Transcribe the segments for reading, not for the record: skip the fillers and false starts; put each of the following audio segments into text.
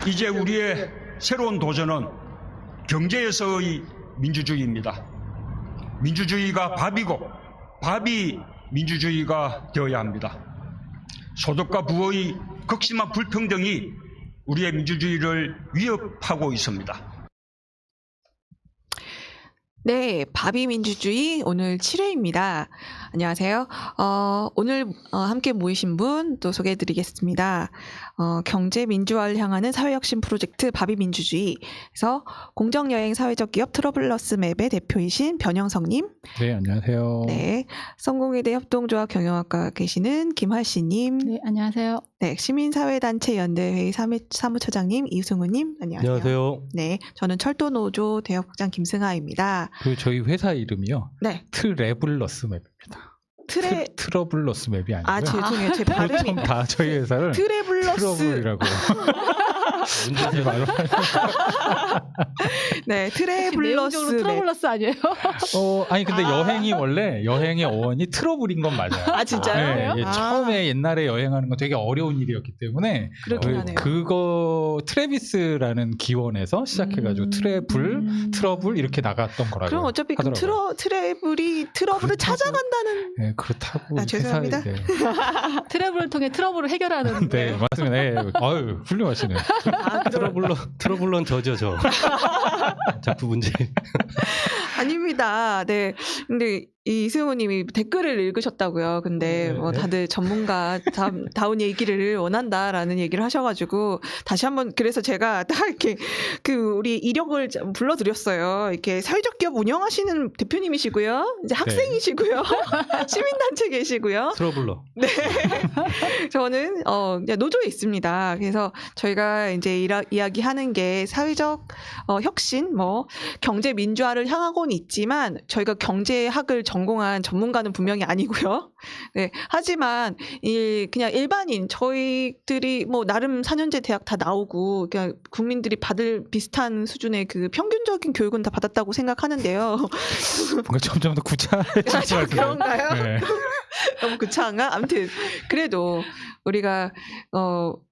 이제 우리의 새로운 도전은 경제에서의 민주주의입니다. 민주주의가 밥이고 밥이 민주주의가 되어야 합니다. 소득과 부의 극심한 불평등이 우리의 민주주의를 위협하고 있습니다. 네, 바비 민주주의 오늘 7회입니다. 안녕하세요. 오늘 함께 모이신 분 또 소개해드리겠습니다. 경제 민주화를 향하는 사회혁신 프로젝트 바비 민주주의에서 공정여행 사회적 기업 트러블러스 맵의 대표이신 변영성님. 네, 안녕하세요. 네, 성공회대 협동조합 경영학과 계시는 김하씨님. 네, 안녕하세요. 네, 시민사회단체 연대회의 사무처장님 이승우님. 안녕하세요. 안녕하세요. 네, 저는 철도노조 대역국장 김승아입니다. 그 저희 회사 이름이요. 네. 트래블러스 맵입니다. 트러블러스 맵이 아니고요. 아, 죄송해요. 제 발음이 보통 다 저희 회사를 트래블러스. 트러블이라고. 문제지 말로. 네, 트래블러스. 내용적으로 트러블러스 아니에요? 아니 근데 여행의 어원이 트러블인 건 맞아요. 아, 진짜요? 네, 아. 처음에 옛날에 여행하는 건 되게 어려운 일이었기 때문에 그렇긴 하네요. 그거 트래비스라는 기원에서 시작해가지고 트러블 이렇게 나갔던 거라고. 그럼 어차피 그 하더라고요. 트러블을 그렇다고. 찾아간다는. 네, 그렇다고. 아, 죄송합니다. 회사에, 네. 트러블을 통해 트러블을 해결하는. 네, 맞습니다. 네. 아유, 훌륭하시네. 트러블런 저죠, 저. 자꾸 문제. 아닙니다. 네. 근데 이승우님이 댓글을 읽으셨다고요. 근데 네, 뭐 네. 다들 전문가 다운 얘기를 원한다라는 얘기를 하셔가지고 다시 한번 그래서 제가 딱 이렇게 우리 이력을 좀 불러드렸어요. 이렇게 사회적 기업 운영하시는 대표님이시고요. 이제 학생이시고요. 시민단체 계시고요. 트러블러. 네. 저는 그냥 노조에 있습니다. 그래서 저희가 이제 이야기하는 게 사회적 혁신, 뭐 경제 민주화를 향하고는 있지만 저희가 경제학을 전공한 전문가는 분명히 아니고요. 네. 하지만 그냥 일반인 저희들이 뭐 나름 4년제 대학 다 나오고 그냥 국민들이 받을 비슷한 수준의 그 평균적인 교육은 다 받았다고 생각하는데요. 뭔가 점점 더 구차해지지 아, 그런가요? 네. 너무 구차한가? 아무튼 그래도 우리가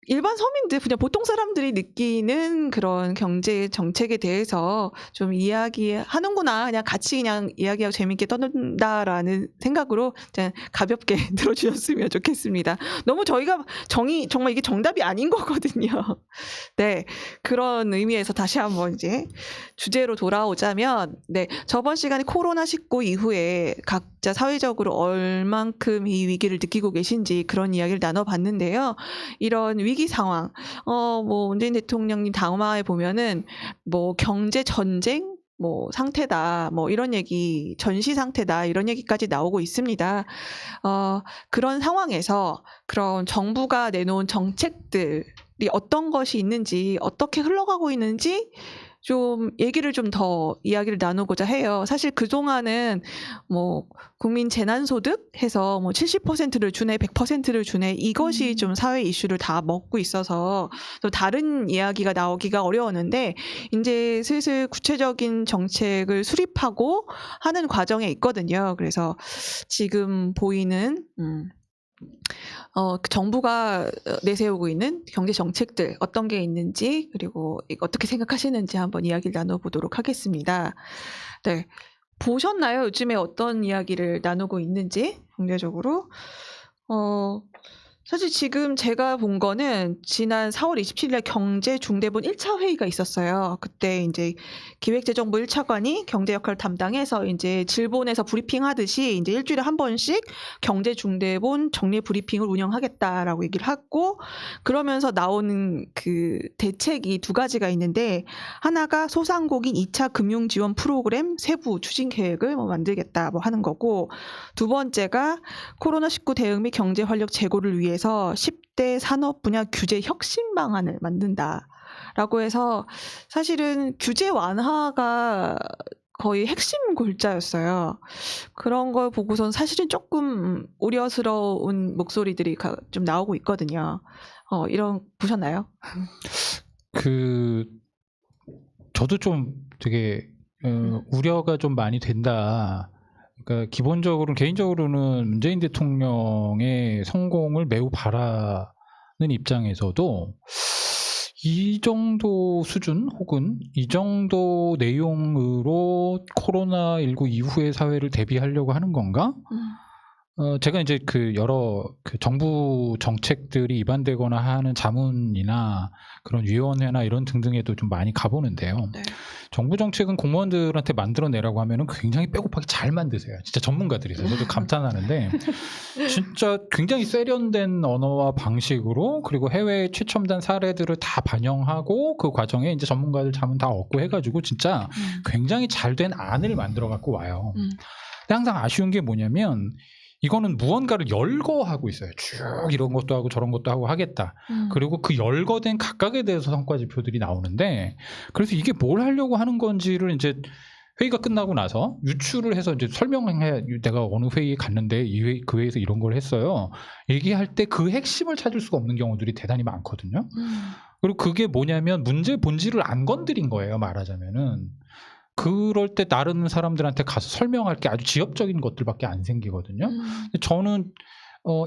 일반 서민들 그냥 보통 사람들이 느끼는 그런 경제 정책에 대해서 좀 이야기하는구나, 그냥 같이 그냥 이야기하고 재밌게 떠든다라는 생각으로 그냥 가볍게 들어주셨으면 좋겠습니다. 너무 저희가 정말 이게 정답이 아닌 거거든요. 네, 그런 의미에서 다시 한번 이제 주제로 돌아오자면, 네, 저번 시간에 코로나19 이후에 각자 사회적으로 얼만큼 이 위기를 느끼고 계신지 그런 이야기를 나눠봤는데요. 이런 위기 상황, 뭐 문재인 대통령님 담화에 보면은 뭐 경제 전쟁 뭐 상태다, 뭐 이런 얘기, 전시 상태다, 이런 얘기까지 나오고 있습니다. 그런 상황에서 그런 정부가 내놓은 정책들이 어떤 것이 있는지, 어떻게 흘러가고 있는지 좀 얘기를 좀 더 이야기를 나누고자 해요. 사실 그동안은 뭐 국민 재난소득 해서 뭐 70%를 주네, 100%를 주네, 이것이 좀 사회 이슈를 다 먹고 있어서 또 다른 이야기가 나오기가 어려웠는데 이제 슬슬 구체적인 정책을 수립하고 하는 과정에 있거든요. 그래서 지금 보이는 정부가 내세우고 있는 경제 정책들 어떤 게 있는지, 그리고 어떻게 생각하시는지 한번 이야기를 나눠보도록 하겠습니다. 네, 보셨나요? 요즘에 어떤 이야기를 나누고 있는지 경제적으로? 사실 지금 제가 본 거는 지난 4월 27일 경제중대본 1차 회의가 있었어요. 그때 이제 기획재정부 1차관이 경제 역할을 담당해서 이제 질본에서 브리핑 하듯이 이제 일주일에 한 번씩 경제중대본 정례 브리핑을 운영하겠다라고 얘기를 하고, 그러면서 나오는 그 대책이 두 가지가 있는데, 하나가 소상공인 2차 금융지원 프로그램 세부 추진 계획을 뭐 만들겠다 뭐 하는 거고, 두 번째가 코로나19 대응 및 경제 활력 제고를 위해서 10대 산업 분야 규제 혁신 방안을 만든다라고 해서, 사실은 규제 완화가 거의 핵심 골자였어요. 그런 걸 보고선 사실은 조금 우려스러운 목소리들이 좀 나오고 있거든요. 이런 보셨나요? 저도 좀 되게 우려가 좀 많이 된다. 그러니까 개인적으로는 문재인 대통령의 성공을 매우 바라는 입장에서도 이 정도 수준 혹은 이 정도 내용으로 코로나19 이후의 사회를 대비하려고 하는 건가? 제가 이제 그 여러 그 정부 정책들이 입안되거나 하는 자문이나 그런 위원회나 이런 등등에도 좀 많이 가보는데요. 네. 정부 정책은 공무원들한테 만들어내라고 하면은 굉장히 빼곡하게 잘 만드세요. 진짜 전문가들이세요. 저도 감탄하는데 진짜 굉장히 세련된 언어와 방식으로 그리고 해외의 최첨단 사례들을 다 반영하고 그 과정에 이제 전문가들 자문 다 얻고 해가지고 진짜 굉장히 잘 된 안을 만들어 갖고 와요. 근데 항상 아쉬운 게 뭐냐면 이거는 무언가를 열거하고 있어요. 쭉 이런 것도 하고 저런 것도 하고 하겠다. 그리고 그 열거된 각각에 대해서 성과 지표들이 나오는데 그래서 이게 뭘 하려고 하는 건지를 이제 회의가 끝나고 나서 유추를 해서 이제 설명해 내가 어느 회의에 갔는데 그 회의에서 이런 걸 했어요. 얘기할 때 그 핵심을 찾을 수가 없는 경우들이 대단히 많거든요. 그리고 그게 뭐냐면 문제 본질을 안 건드린 거예요. 말하자면은. 그럴 때 다른 사람들한테 가서 설명할 게 아주 지엽적인 것들밖에 안 생기거든요. 근데 저는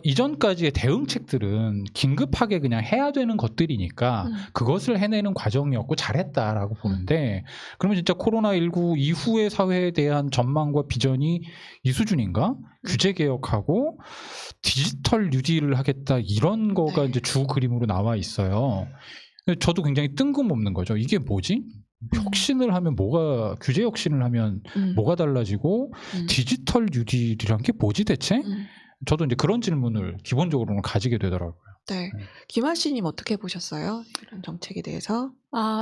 이전까지의 대응책들은 긴급하게 그냥 해야 되는 것들이니까 그것을 해내는 과정이었고 잘했다라고 보는데 그러면 진짜 코로나19 이후의 사회에 대한 전망과 비전이 이 수준인가? 규제 개혁하고 디지털 뉴딜을 하겠다 이런 거가 네. 이제 주 그림으로 나와 있어요. 저도 굉장히 뜬금없는 거죠. 이게 뭐지? 혁신을 하면 규제 혁신을 하면 뭐가 달라지고 디지털 뉴딜이란 게 뭐지 대체? 저도 이제 그런 질문을 기본적으로는 가지게 되더라고요. 네. 김하씨님 어떻게 보셨어요? 이런 정책에 대해서?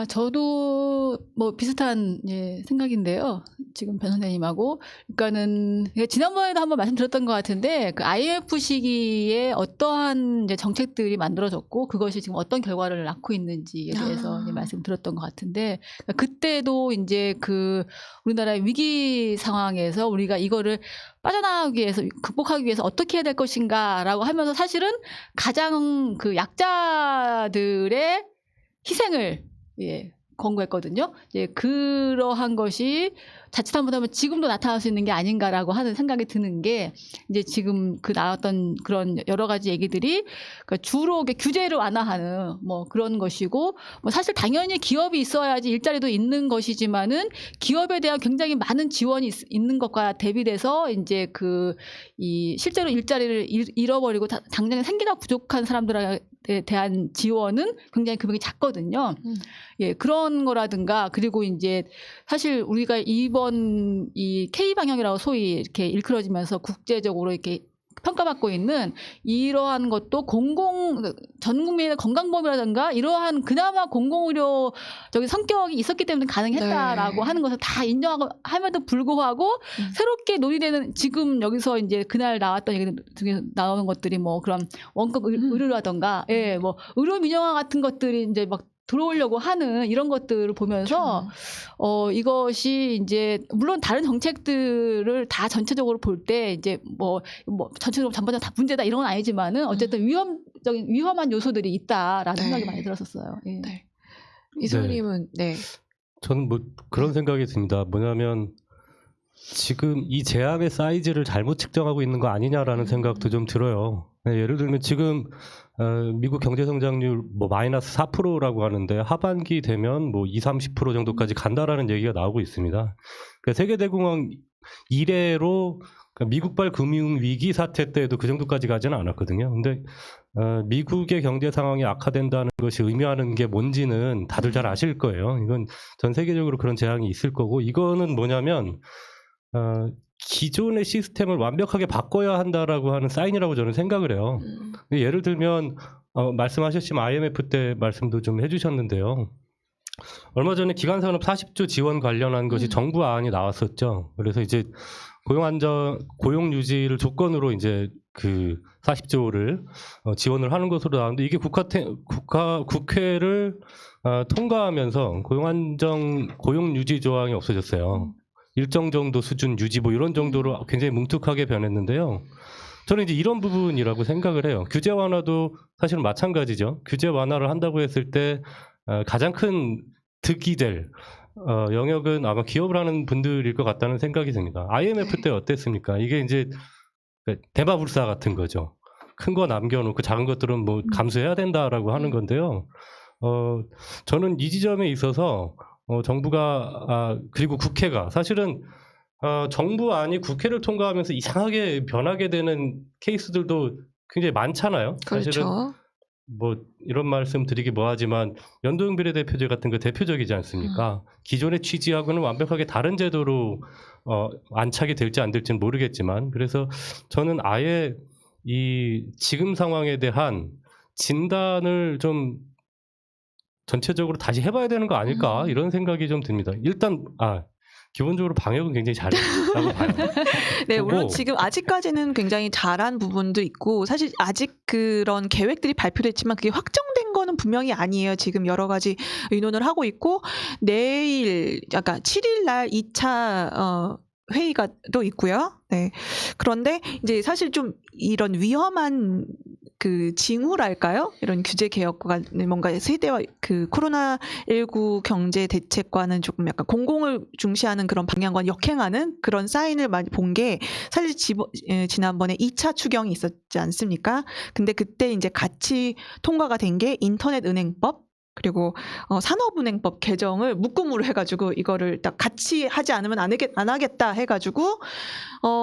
저도 뭐 비슷한 생각인데요. 지금 변 선생님하고. 그러니까는 지난번에도 한번 말씀드렸던 것 같은데 그 IMF 시기에 어떠한 이제 정책들이 만들어졌고 그것이 지금 어떤 결과를 낳고 있는지에 대해서 이제 말씀드렸던 것 같은데 그때도 이제 그 우리나라의 위기 상황에서 우리가 이거를 빠져나가기 위해서 극복하기 위해서 어떻게 해야 될 것인가라고 하면서 사실은 가장 그 약자들의 희생을 권고했거든요. 그러한 것이 자칫 잘못하면 지금도 나타날 수 있는 게 아닌가라고 하는 생각이 드는 게 이제 지금 그 나왔던 그런 여러 가지 얘기들이 그러니까 주로 규제를 완화하는 뭐 그런 것이고 뭐 사실 당연히 기업이 있어야지 일자리도 있는 것이지만은 기업에 대한 굉장히 많은 지원이 있는 것과 대비돼서 이제 이 실제로 일자리를 잃어버리고 당장에 생계가 부족한 사람들에 대한 지원은 굉장히 금액이 작거든요. 그런 거라든가 그리고 이제 사실 우리가 이번 이 K 방향이라고 소위 이렇게 일컬어지면서 국제적으로 이렇게 평가받고 있는 이러한 것도 전 국민의 건강보험이라든가 이러한 그나마 공공의료적인 성격이 있었기 때문에 가능했다라고 하는 것을 다 인정하고 함에도 불구하고 새롭게 논의되는 지금 여기서 이제 그날 나왔던 얘기 중에 나오는 것들이 뭐 그런 원격 의료라든가 뭐 의료 민영화 같은 것들이 이제 막 들어오려고 하는 이런 것들을 보면서 이것이 이제 물론 다른 정책들을 다 전체적으로 볼 때 이제 뭐 전체적으로 전반적으로 다 문제다 이런 건 아니지만은 어쨌든 위험한 요소들이 있다라는 생각이 많이 들었었어요. 네. 이소님은 저는 뭐 그런 생각이 듭니다. 뭐냐면 지금 이 제약의 사이즈를 잘못 측정하고 있는 거 아니냐라는 생각도 좀 들어요. 예를 들면 지금 미국 경제 성장률 뭐 마이너스 4%라고 하는데 하반기 되면 뭐 20-30% 정도까지 간다라는 얘기가 나오고 있습니다. 그러니까 세계대공황 이래로 미국발 금융 위기 사태 때에도 그 정도까지 가지는 않았거든요. 근데 미국의 경제 상황이 악화된다는 것이 의미하는 게 뭔지는 다들 잘 아실 거예요. 이건 전 세계적으로 그런 재앙이 있을 거고 이거는 뭐냐면 기존의 시스템을 완벽하게 바꿔야 한다라고 하는 사인이라고 저는 생각을 해요. 예를 들면 말씀하셨지만 IMF 때 말씀도 좀 해주셨는데요. 얼마 전에 기간산업 40조 지원 관련한 것이 정부 안이 나왔었죠. 그래서 이제 고용 유지를 조건으로 이제 그 40조를 지원을 하는 것으로 나왔는데 이게 국회를 통과하면서 고용 유지 조항이 없어졌어요. 일정 정도 수준 유지 뭐 이런 정도로 굉장히 뭉툭하게 변했는데요. 저는 이제 이런 부분이라고 생각을 해요. 규제 완화도 사실은 마찬가지죠. 규제 완화를 한다고 했을 때 가장 큰 득이 될 영역은 아마 기업을 하는 분들일 것 같다는 생각이 듭니다. IMF 때 어땠습니까? 이게 이제 대마불사 같은 거죠. 큰 거 남겨놓고 작은 것들은 뭐 감수해야 된다라고 하는 건데요. 저는 이 지점에 있어서 정부가 그리고 국회가 사실은 정부안이 국회를 통과하면서 이상하게 변하게 되는 케이스들도 굉장히 많잖아요. 사실은 그렇죠. 뭐 이런 말씀 드리기 뭐하지만 연동형 비례대표제 같은 거 대표적이지 않습니까? 기존의 취지하고는 완벽하게 다른 제도로 안착이 될지 안 될지는 모르겠지만 그래서 저는 아예 이 지금 상황에 대한 진단을 좀 전체적으로 다시 해봐야 되는 거 아닐까 이런 생각이 좀 듭니다. 일단 기본적으로 방역은 굉장히 잘했다고 봐요. 네, 물론 보고 지금 아직까지는 굉장히 잘한 부분도 있고 사실 아직 그런 계획들이 발표됐지만 그게 확정된 거는 분명히 아니에요. 지금 여러 가지 의논을 하고 있고 내일 약간 7일 날 2차 회의가 또 있고요. 네. 그런데 이제 사실 좀 이런 위험한 그 징후랄까요? 이런 규제 개혁과 뭔가 세대와 그 코로나19 경제 대책과는 조금 약간 공공을 중시하는 그런 방향과 역행하는 그런 사인을 많이 본 게 사실 지난번에 2차 추경이 있었지 않습니까? 근데 그때 이제 같이 통과가 된 게 인터넷 은행법 그리고 산업은행법 개정을 묶음으로 해가지고 이거를 딱 같이 하지 않으면 안 하겠다 해가지고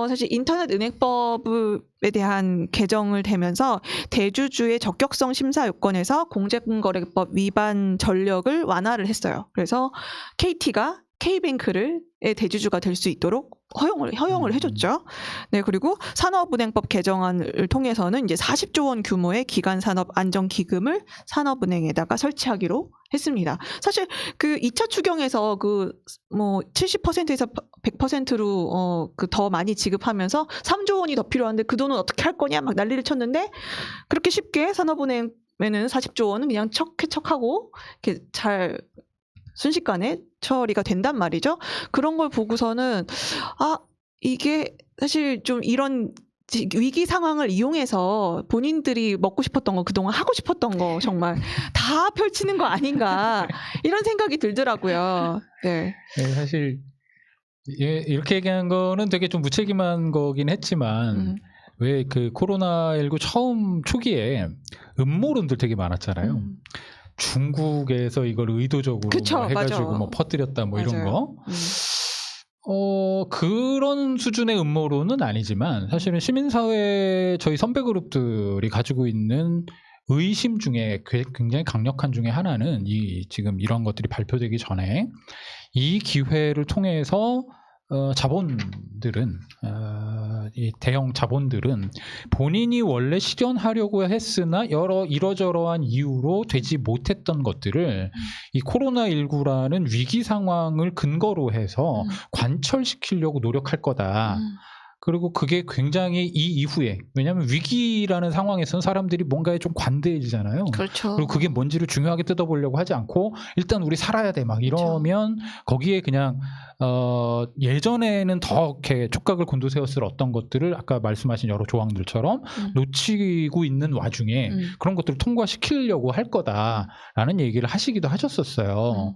사실 인터넷 은행법에 대한 개정을 되면서 대주주의 적격성 심사 요건에서 공정거래법 위반 전력을 완화를 했어요. 그래서 KT가 K뱅크의 대주주가 될 수 있도록 허용을 해줬죠. 네, 그리고 산업은행법 개정안을 통해서는 이제 40조 원 규모의 기간 산업 안정 기금을 산업은행에다가 설치하기로 했습니다. 사실 그 2차 추경에서 그 뭐 70%에서 100%로 그 더 많이 지급하면서 3조 원이 더 필요한데 그 돈은 어떻게 할 거냐 막 난리를 쳤는데 그렇게 쉽게 산업은행에는 40조 원은 그냥 척하고 이렇게 잘 순식간에 처리가 된단 말이죠. 그런 걸 보고서는 이게 사실 좀 이런 위기 상황을 이용해서 본인들이 먹고 싶었던 거 그동안 하고 싶었던 거 정말 다 펼치는 거 아닌가 이런 생각이 들더라고요. 네. 네, 사실 이렇게 얘기한 거는 되게 좀 무책임한 거긴 했지만 왜 그 코로나19 처음 초기에 음모론들 되게 많았잖아요. 중국에서 이걸 의도적으로 그쵸, 뭐 해가지고 맞아. 뭐 퍼뜨렸다 뭐 이런 맞아요. 거. 그런 수준의 음모론은 아니지만 사실은 시민사회 저희 선배 그룹들이 가지고 있는 의심 중에 굉장히 강력한 중에 하나는 지금 이런 것들이 발표되기 전에 이 기회를 통해서 자본들은 이 대형 자본들은 본인이 원래 실현하려고 했으나 여러 이러저러한 이유로 되지 못했던 것들을 이 코로나19라는 위기 상황을 근거로 해서 관철시키려고 노력할 거다. 그리고 그게 굉장히 이 이후에 왜냐하면 위기라는 상황에서는 사람들이 뭔가에 좀 관대해지잖아요. 그렇죠. 그리고 그게 뭔지를 중요하게 뜯어보려고 하지 않고 일단 우리 살아야 돼 막 이러면 거기에 그냥 예전에는 더 이렇게 촉각을 곤두세웠을 어떤 것들을 아까 말씀하신 여러 조항들처럼 놓치고 있는 와중에 그런 것들을 통과시키려고 할 거다라는 얘기를 하시기도 하셨었어요.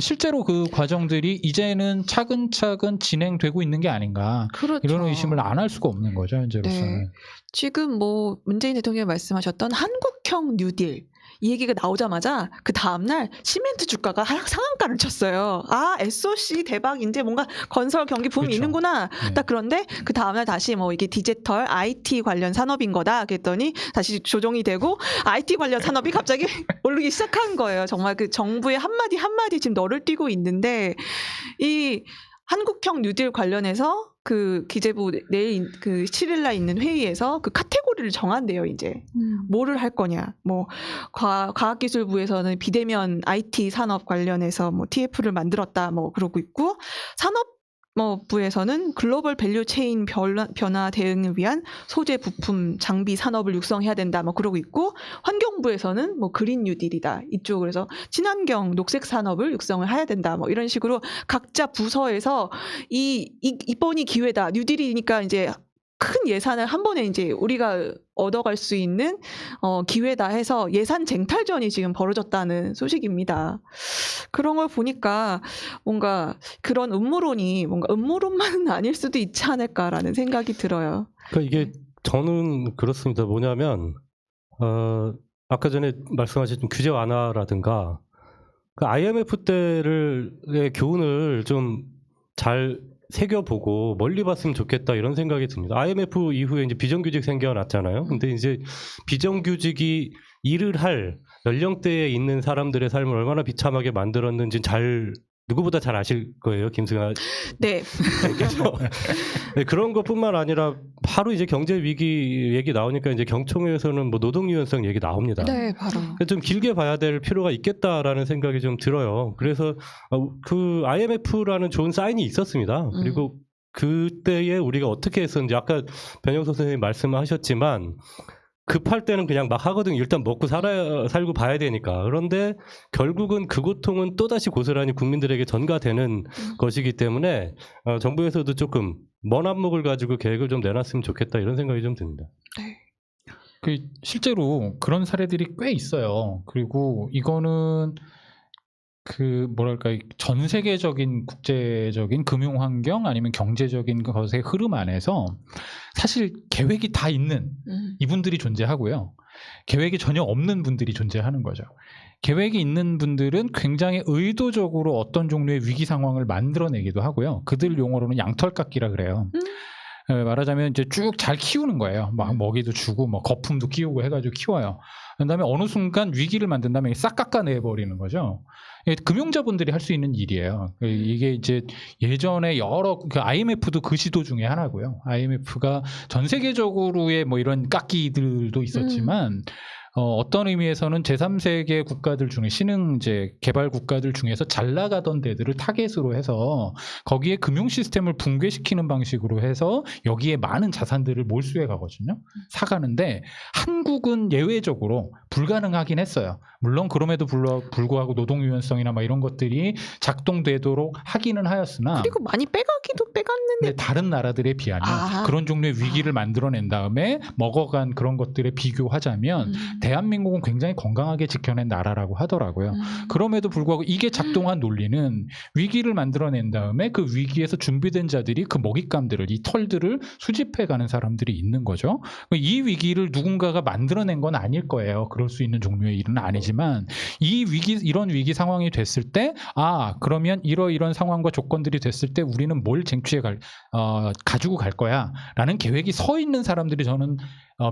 실제로 그 과정들이 이제는 차근차근 진행되고 있는 게 아닌가 그렇죠. 이런 의심을 안 할 수가 없는 거죠 현재로서는. 네. 지금 뭐 문재인 대통령이 말씀하셨던 한국형 뉴딜 이 얘기가 나오자마자 그 다음날 시멘트 주가가 상한가를 쳤어요. SOC 대박 이제 뭔가 건설 경기 붐이 그렇죠. 있는구나. 네. 딱 그런데 그 다음날 다시 뭐 이게 디지털 IT 관련 산업인 거다. 그랬더니 다시 조정이 되고 IT 관련 산업이 갑자기 오르기 시작한 거예요. 정말 그 정부의 한마디 한마디 지금 너를 띄고 있는데 이 한국형 뉴딜 관련해서 그 기재부 내일 그 7일날 있는 회의에서 그 카테고리를 정한대요. 이제 뭐를 할 거냐. 뭐 과학기술부에서는 비대면 IT 산업 관련해서 뭐 TF를 만들었다. 뭐 그러고 있고 산업부에서는 글로벌 밸류 체인 변화 대응을 위한 소재 부품 장비 산업을 육성해야 된다. 뭐 그러고 있고 환경부에서는 뭐 그린 뉴딜이다. 이쪽으로 친환경 녹색 산업을 육성을 해야 된다. 뭐 이런 식으로 각자 부서에서 이번이 기회다. 뉴딜이니까 이제 큰 예산을 한 번에 이제 우리가 얻어갈 수 있는 기회다 해서 예산 쟁탈전이 지금 벌어졌다는 소식입니다. 그런 걸 보니까 뭔가 그런 음모론이 뭔가 음모론만은 아닐 수도 있지 않을까라는 생각이 들어요. 그러니까 이게 저는 그렇습니다. 뭐냐면 아까 전에 말씀하신 규제 완화라든가 그 IMF 때의 교훈을 좀 잘 새겨보고 멀리 봤으면 좋겠다 이런 생각이 듭니다. IMF 이후에 이제 비정규직 생겨났잖아요. 근데 이제 비정규직이 일을 할 연령대에 있는 사람들의 삶을 얼마나 비참하게 만들었는지 누구보다 잘 아실 거예요, 김승아 네. 께서. 네, 그런 것뿐만 아니라 바로 이제 경제 위기 얘기 나오니까 이제 경총회에서는 뭐 노동 유연성 얘기 나옵니다. 네, 바로. 좀 길게 봐야 될 필요가 있겠다라는 생각이 좀 들어요. 그래서 그 IMF라는 좋은 사인이 있었습니다. 그리고 그때에 우리가 어떻게 했었는지 아까 변영석 선생님이 말씀하셨지만 급할 때는 그냥 막 하거든요. 일단 먹고 살고 봐야 되니까. 그런데 결국은 그 고통은 또다시 고스란히 국민들에게 전가되는 것이기 때문에 정부에서도 조금 먼 안목을 가지고 계획을 좀 내놨으면 좋겠다 이런 생각이 좀 듭니다. 그 실제로 그런 사례들이 꽤 있어요. 그리고 이거는 그 뭐랄까 전 세계적인 국제적인 금융 환경 아니면 경제적인 것의 흐름 안에서 사실 계획이 다 있는 이분들이 존재하고요. 계획이 전혀 없는 분들이 존재하는 거죠. 계획이 있는 분들은 굉장히 의도적으로 어떤 종류의 위기 상황을 만들어내기도 하고요. 그들 용어로는 양털깎기라 그래요. 말하자면 이제 쭉 잘 키우는 거예요. 막 먹이도 주고 뭐 거품도 끼우고 해가지고 키워요. 그다음에 어느 순간 위기를 만든 다음에 싹 깎아내 버리는 거죠. 금융자분들이 할 수 있는 일이에요. 이게 이제 예전에 여러 그 IMF도 그 시도 중에 하나고요. IMF가 전 세계적으로의 뭐 이런 깎기들도 있었지만 어떤 의미에서는 제3세계 국가들 중에 신흥 이제 개발 국가들 중에서 잘 나가던 데들을 타겟으로 해서 거기에 금융 시스템을 붕괴시키는 방식으로 해서 여기에 많은 자산들을 몰수해 가거든요. 사가는데 한국은 예외적으로 불가능하긴 했어요. 물론 그럼에도 불구하고 노동 유연성이나 막 이런 것들이 작동되도록 하기는 하였으나 그리고 많이 빼가기도 빼갔는데 근데 다른 나라들에 비하면 그런 종류의 위기를 만들어낸 다음에 먹어간 그런 것들에 비교하자면 대한민국은 굉장히 건강하게 지켜낸 나라라고 하더라고요. 그럼에도 불구하고 이게 작동한 논리는 위기를 만들어낸 다음에 그 위기에서 준비된 자들이 그 먹잇감들을 이 털들을 수집해가는 사람들이 있는 거죠. 이 위기를 누군가가 만들어낸 건 아닐 거예요. 그럴 수 있는 종류의 일은 아니지만 이런 위기 상황이 됐을 때 그러면 이런 상황과 조건들이 됐을 때 우리는 뭘 가지고 갈 거야라는 계획이 서 있는 사람들이 저는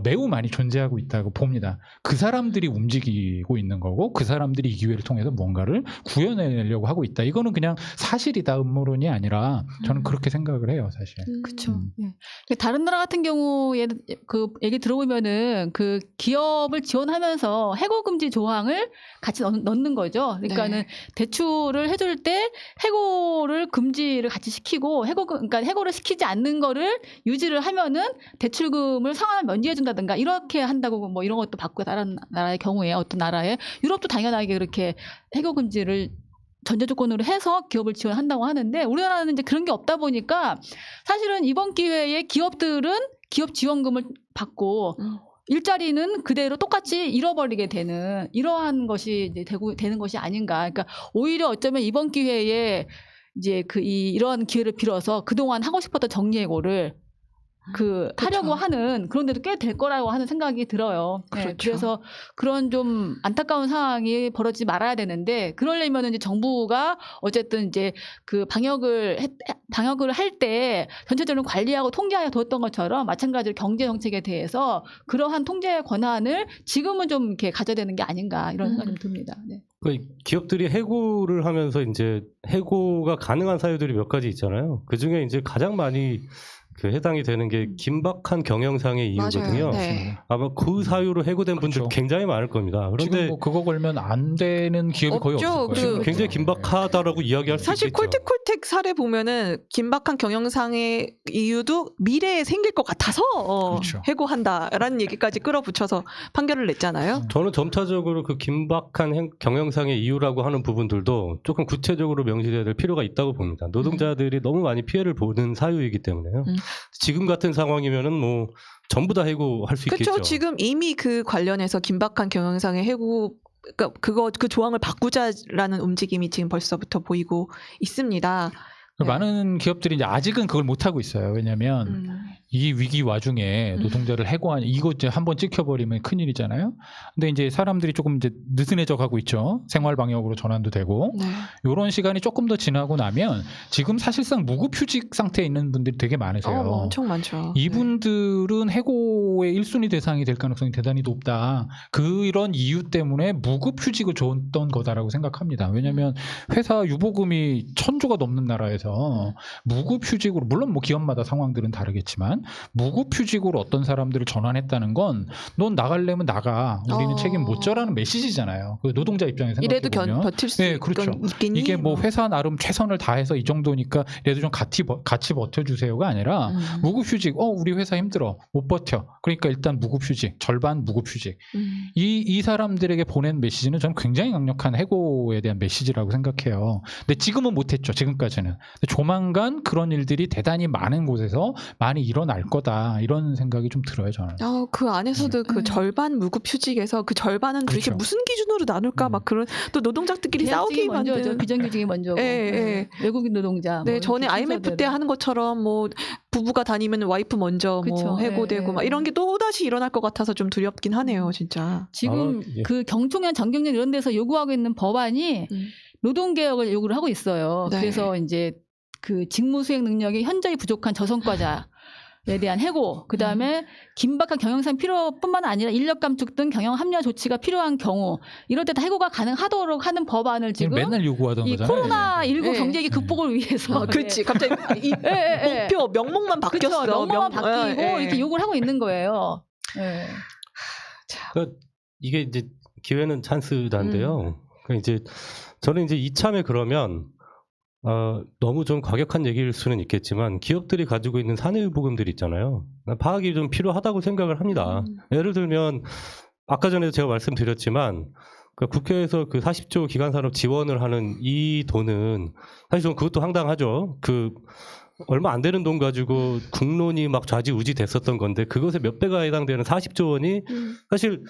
매우 많이 존재하고 있다고 봅니다. 그 사람들이 움직이고 있는 거고 그 사람들이 이 기회를 통해서 뭔가를 구현해내려고 하고 있다. 이거는 그냥 사실이다, 음모론이 아니라 저는 그렇게 생각을 해요, 사실. 그렇죠. 다른 나라 같은 경우에 그 얘기 들어보면은 그 기업을 지원하면서 해고 금지 조항을 같이 넣는 거죠. 그러니까는 대출을 해줄 때 해고를 금지를 같이 시키고 그러니까 해고를 시키지 않는 거를 유지를 하면은 대출금을 상환을 면제해준다든가 이렇게 한다고 뭐 이런 것도 받고 다른 나라의 경우에 어떤 나라에 유럽도 당연하게 그렇게 해고 금지를 전제 조건으로 해서 기업을 지원한다고 하는데 우리나라는 이제 그런 게 없다 보니까 사실은 이번 기회에 기업들은 기업 지원금을 받고 일자리는 그대로 똑같이 잃어버리게 되는 이러한 것이 이제 되는 것이 아닌가. 그러니까 오히려 어쩌면 이번 기회에 이제 이러한 기회를 빌어서 그동안 하고 싶었던 정리해고를 하려고 하는 그런 데도 꽤 될 거라고 하는 생각이 들어요. 그렇죠. 그래서 그런 좀 안타까운 상황이 벌어지지 말아야 되는데 그러려면 이제 정부가 어쨌든 이제 그 방역을 할 때 전체적으로 관리하고 통제하여 뒀던 것처럼 마찬가지로 경제 정책에 대해서 그러한 통제 권한을 지금은 좀 이렇게 가져야 되는 게 아닌가 이런 생각이 좀 듭니다. 네. 기업들이 해고를 하면서 이제 해고가 가능한 사유들이 몇 가지 있잖아요. 그 중에 이제 가장 많이 해당이 되는 게 긴박한 경영상의 이유거든요. 네. 아마 그 사유로 해고된 분들 굉장히 많을 겁니다. 그런데 지금 뭐 그거 걸면 안 되는 기업이 거의 없죠. 없을 거예요. 굉장히 긴박하다라고 이야기할 수 사실 있겠죠. 콜텍 사례 보면은 긴박한 경영상의 이유도 미래에 생길 것 같아서 그렇죠. 해고한다라는 얘기까지 끌어붙여서 판결을 냈잖아요. 저는 점차적으로 그 긴박한 경영상의 이유라고 하는 부분들도 조금 구체적으로 명시돼야 될 필요가 있다고 봅니다. 노동자들이 너무 많이 피해를 보는 사유이기 때문에요. 지금 같은 상황이면은 뭐 전부 다 해고할 수 있겠죠. 그렇죠. 지금 이미 그 관련해서 긴박한 경영상의 해고 그 조항을 바꾸자라는 움직임이 지금 벌써부터 보이고 있습니다. 많은 기업들이 이제 아직은 그걸 못 하고 있어요. 왜냐하면 이 위기 와중에 노동자를 해고하냐 이거 이제 한번 찍혀버리면 큰일이잖아요. 근데 이제 사람들이 조금 이제 느슨해져 가고 있죠. 생활 방역으로 전환도 되고 네. 이런 시간이 조금 더 지나고 나면 지금 사실상 무급휴직 상태에 있는 분들이 되게 많으세요. 엄청 많죠. 이분들은 해고의 1순위 대상이 될 가능성이 대단히 높다. 그런 이유 때문에 무급휴직을 줬던 거다라고 생각합니다. 왜냐하면 회사 유보금이 1,000조가 넘는 나라에서 무급휴직으로 물론 뭐 기업마다 상황들은 다르겠지만 무급휴직으로 어떤 사람들을 전환했다는 건 넌 나가려면 나가. 우리는 책임 못 져라는 메시지잖아요. 그 노동자 입장에서 이래도 생각해보면. 버틸 수 네, 그렇죠. 있겠니? 이게 뭐 회사 나름 최선을 다해서 이 정도니까 그래도 좀 같이 버텨주세요가 아니라 무급휴직, 우리 회사 힘들어, 못 버텨. 그러니까 일단 무급휴직, 절반 무급휴직. 이 사람들에게 보낸 메시지는 저는 굉장히 강력한 해고에 대한 메시지라고 생각해요. 근데 지금은 못했죠, 지금까지는. 근데 조만간 그런 일들이 대단히 많은 곳에서 많이 일어날 거다, 이런 생각이 좀 들어요, 저는. 그 안에서도 그 절반 무급휴직에서 그 절반은 도대체 그렇죠. 무슨 기준으로 나눌까 막 그런 또 노동자들끼리 싸우기 먼저죠. 만드는. 비정규직이 먼저고. 예, 예. 외국인 노동자. 네, 뭐 전에 이렇게 IMF 때 순서대로. 하는 것처럼 뭐 부부가 다니면 와이프 먼저 뭐 그쵸. 해고되고 예, 막 예. 이런 게 또 다시 일어날 것 같아서 좀 두렵긴 하네요, 진짜. 지금 예. 그 경총련, 정경련 이런 데서 요구하고 있는 법안이 노동개혁을 요구를 하고 있어요. 네. 그래서 이제 그 직무 수행 능력이 현저히 부족한 저성과자에 대한 해고, 그 다음에 긴박한 경영상 필요뿐만 아니라 인력 감축 등 경영 합리화 조치가 필요한 경우 이럴 때 다 해고가 가능하도록 하는 법안을 지금 맨날 요구하던 이 거잖아요. 코로나19 네. 경제위기 극복을 위해서 그렇지. 갑자기 이 목표 명목만 바뀌었어. 그쵸, 명령만 바뀌고 예, 예. 이렇게 요구를 하고 있는 거예요. 예. 그러니까 이게 이제 기회는 찬스다인데요. 그러니까 이제 저는 이제 이참에 그러면 너무 좀 과격한 얘기일 수는 있겠지만 기업들이 가지고 있는 사내유보금들 있잖아요. 파악이 좀 필요하다고 생각을 합니다. 예를 들면 아까 전에 제가 말씀드렸지만 국회에서 그 40조 기간산업 지원을 하는 이 돈은 사실 좀 그것도 황당하죠. 그 얼마 안 되는 돈 가지고 국론이 막 좌지우지 됐었던 건데 그것의 몇 배가 해당되는 40조 원이 사실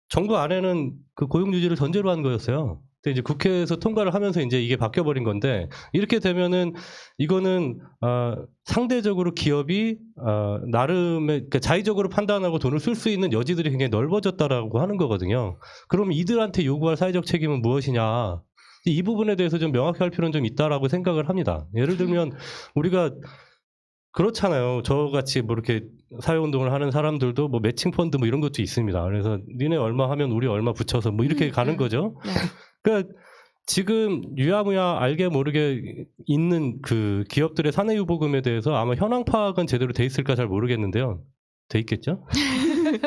정부 안에는 그 고용 유지를 전제로 한 거였어요. 근데 이제 국회에서 통과를 하면서 이제 이게 바뀌어버린 건데 이렇게 되면은 이거는 상대적으로 기업이 나름의 그러니까 자의적으로 판단하고 돈을 쓸 수 있는 여지들이 굉장히 넓어졌다라고 하는 거거든요. 그럼 이들한테 요구할 사회적 책임은 무엇이냐? 이 부분에 대해서 좀 명확히 할 필요는 좀 있다라고 생각을 합니다. 예를 들면 우리가 그렇잖아요. 저같이 뭐 이렇게 사회운동을 하는 사람들도 뭐 매칭 펀드 뭐 이런 것도 있습니다. 그래서 니네 얼마 하면 우리 얼마 붙여서 뭐 이렇게 가는 거죠. 네. 그러니까 지금 유야무야 알게 모르게 있는 그 기업들의 사내유보금에 대해서 아마 현황 파악은 제대로 돼 있을까 잘 모르겠는데요. 돼 있겠죠?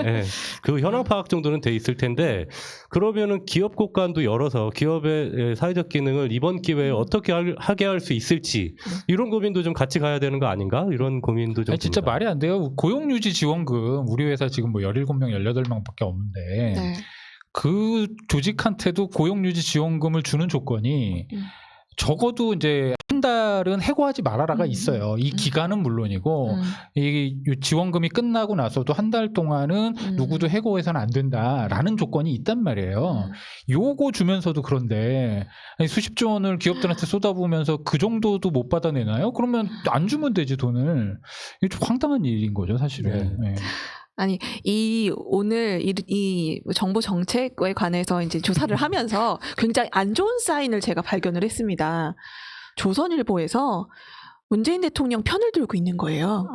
네, 그 현황 파악 정도는 돼 있을 텐데 그러면은 기업 곳간도 열어서 기업의 사회적 기능을 이번 기회에 어떻게 하게 할 수 있을지 이런 고민도 좀 같이 가야 되는 거 아닌가? 이런 고민도 좀 아니, 진짜 듭니다. 말이 안 돼요. 고용유지 지원금 우리 회사 지금 뭐 17명, 18명밖에 없는데 네. 그 조직한테도 고용유지 지원금을 주는 조건이 적어도 이제 한 달은 해고하지 말아라가 있어요. 이 기간은 물론이고 이 지원금이 끝나고 나서도 한 달 동안은 누구도 해고해서는 안 된다라는 조건이 있단 말이에요. 요거 주면서도 그런데 아니, 수십조 원을 기업들한테 쏟아부으면서 그 정도도 못 받아내나요? 그러면 안 주면 되지 돈을. 이게 좀 황당한 일인 거죠, 사실은. 네. 아니 오늘 이 정보 정책에 관해서 이제 조사를 하면서 굉장히 안 좋은 사인을 제가 발견을 했습니다. 조선일보에서 문재인 대통령 편을 들고 있는 거예요.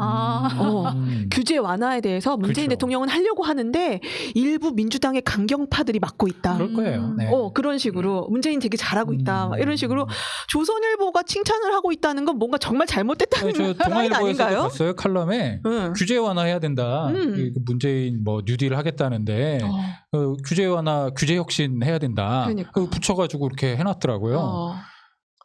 규제 완화에 대해서 문재인 그렇죠. 대통령은 하려고 하는데 일부 민주당의 강경파들이 막고 있다. 그럴 거예요. 네. 그런 식으로 문재인 되게 잘하고 있다. 막 이런 식으로 조선일보가 칭찬을 하고 있다는 건 뭔가 정말 잘못됐다는 저 사인 동아일보에서도 아닌가요? 봤어요 칼럼에 규제 완화해야 된다. 이 문재인 뭐 뉴딜 하겠다는데 규제 완화, 규제 혁신 해야 된다. 그러니까. 그거 붙여가지고 이렇게 해놨더라고요.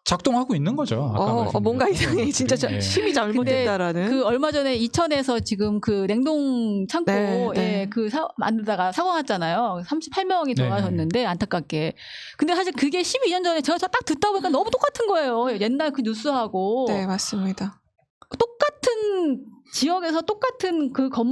작동하고 있는 거죠. 아까 말씀드렸던 뭔가 이상해. 진짜 네. 심히 잘못됐다라는. 그 얼마 전에 이천에서 지금 그 냉동 창고 네, 네. 예, 그 만들다가 사고 났잖아요. 38명이 돌아가셨는데 안타깝게. 근데 사실 그게 12년 전에 제가 딱 듣다 보니까 너무 똑같은 거예요. 옛날 그 뉴스하고 네, 맞습니다. 똑같은 지역에서 똑같은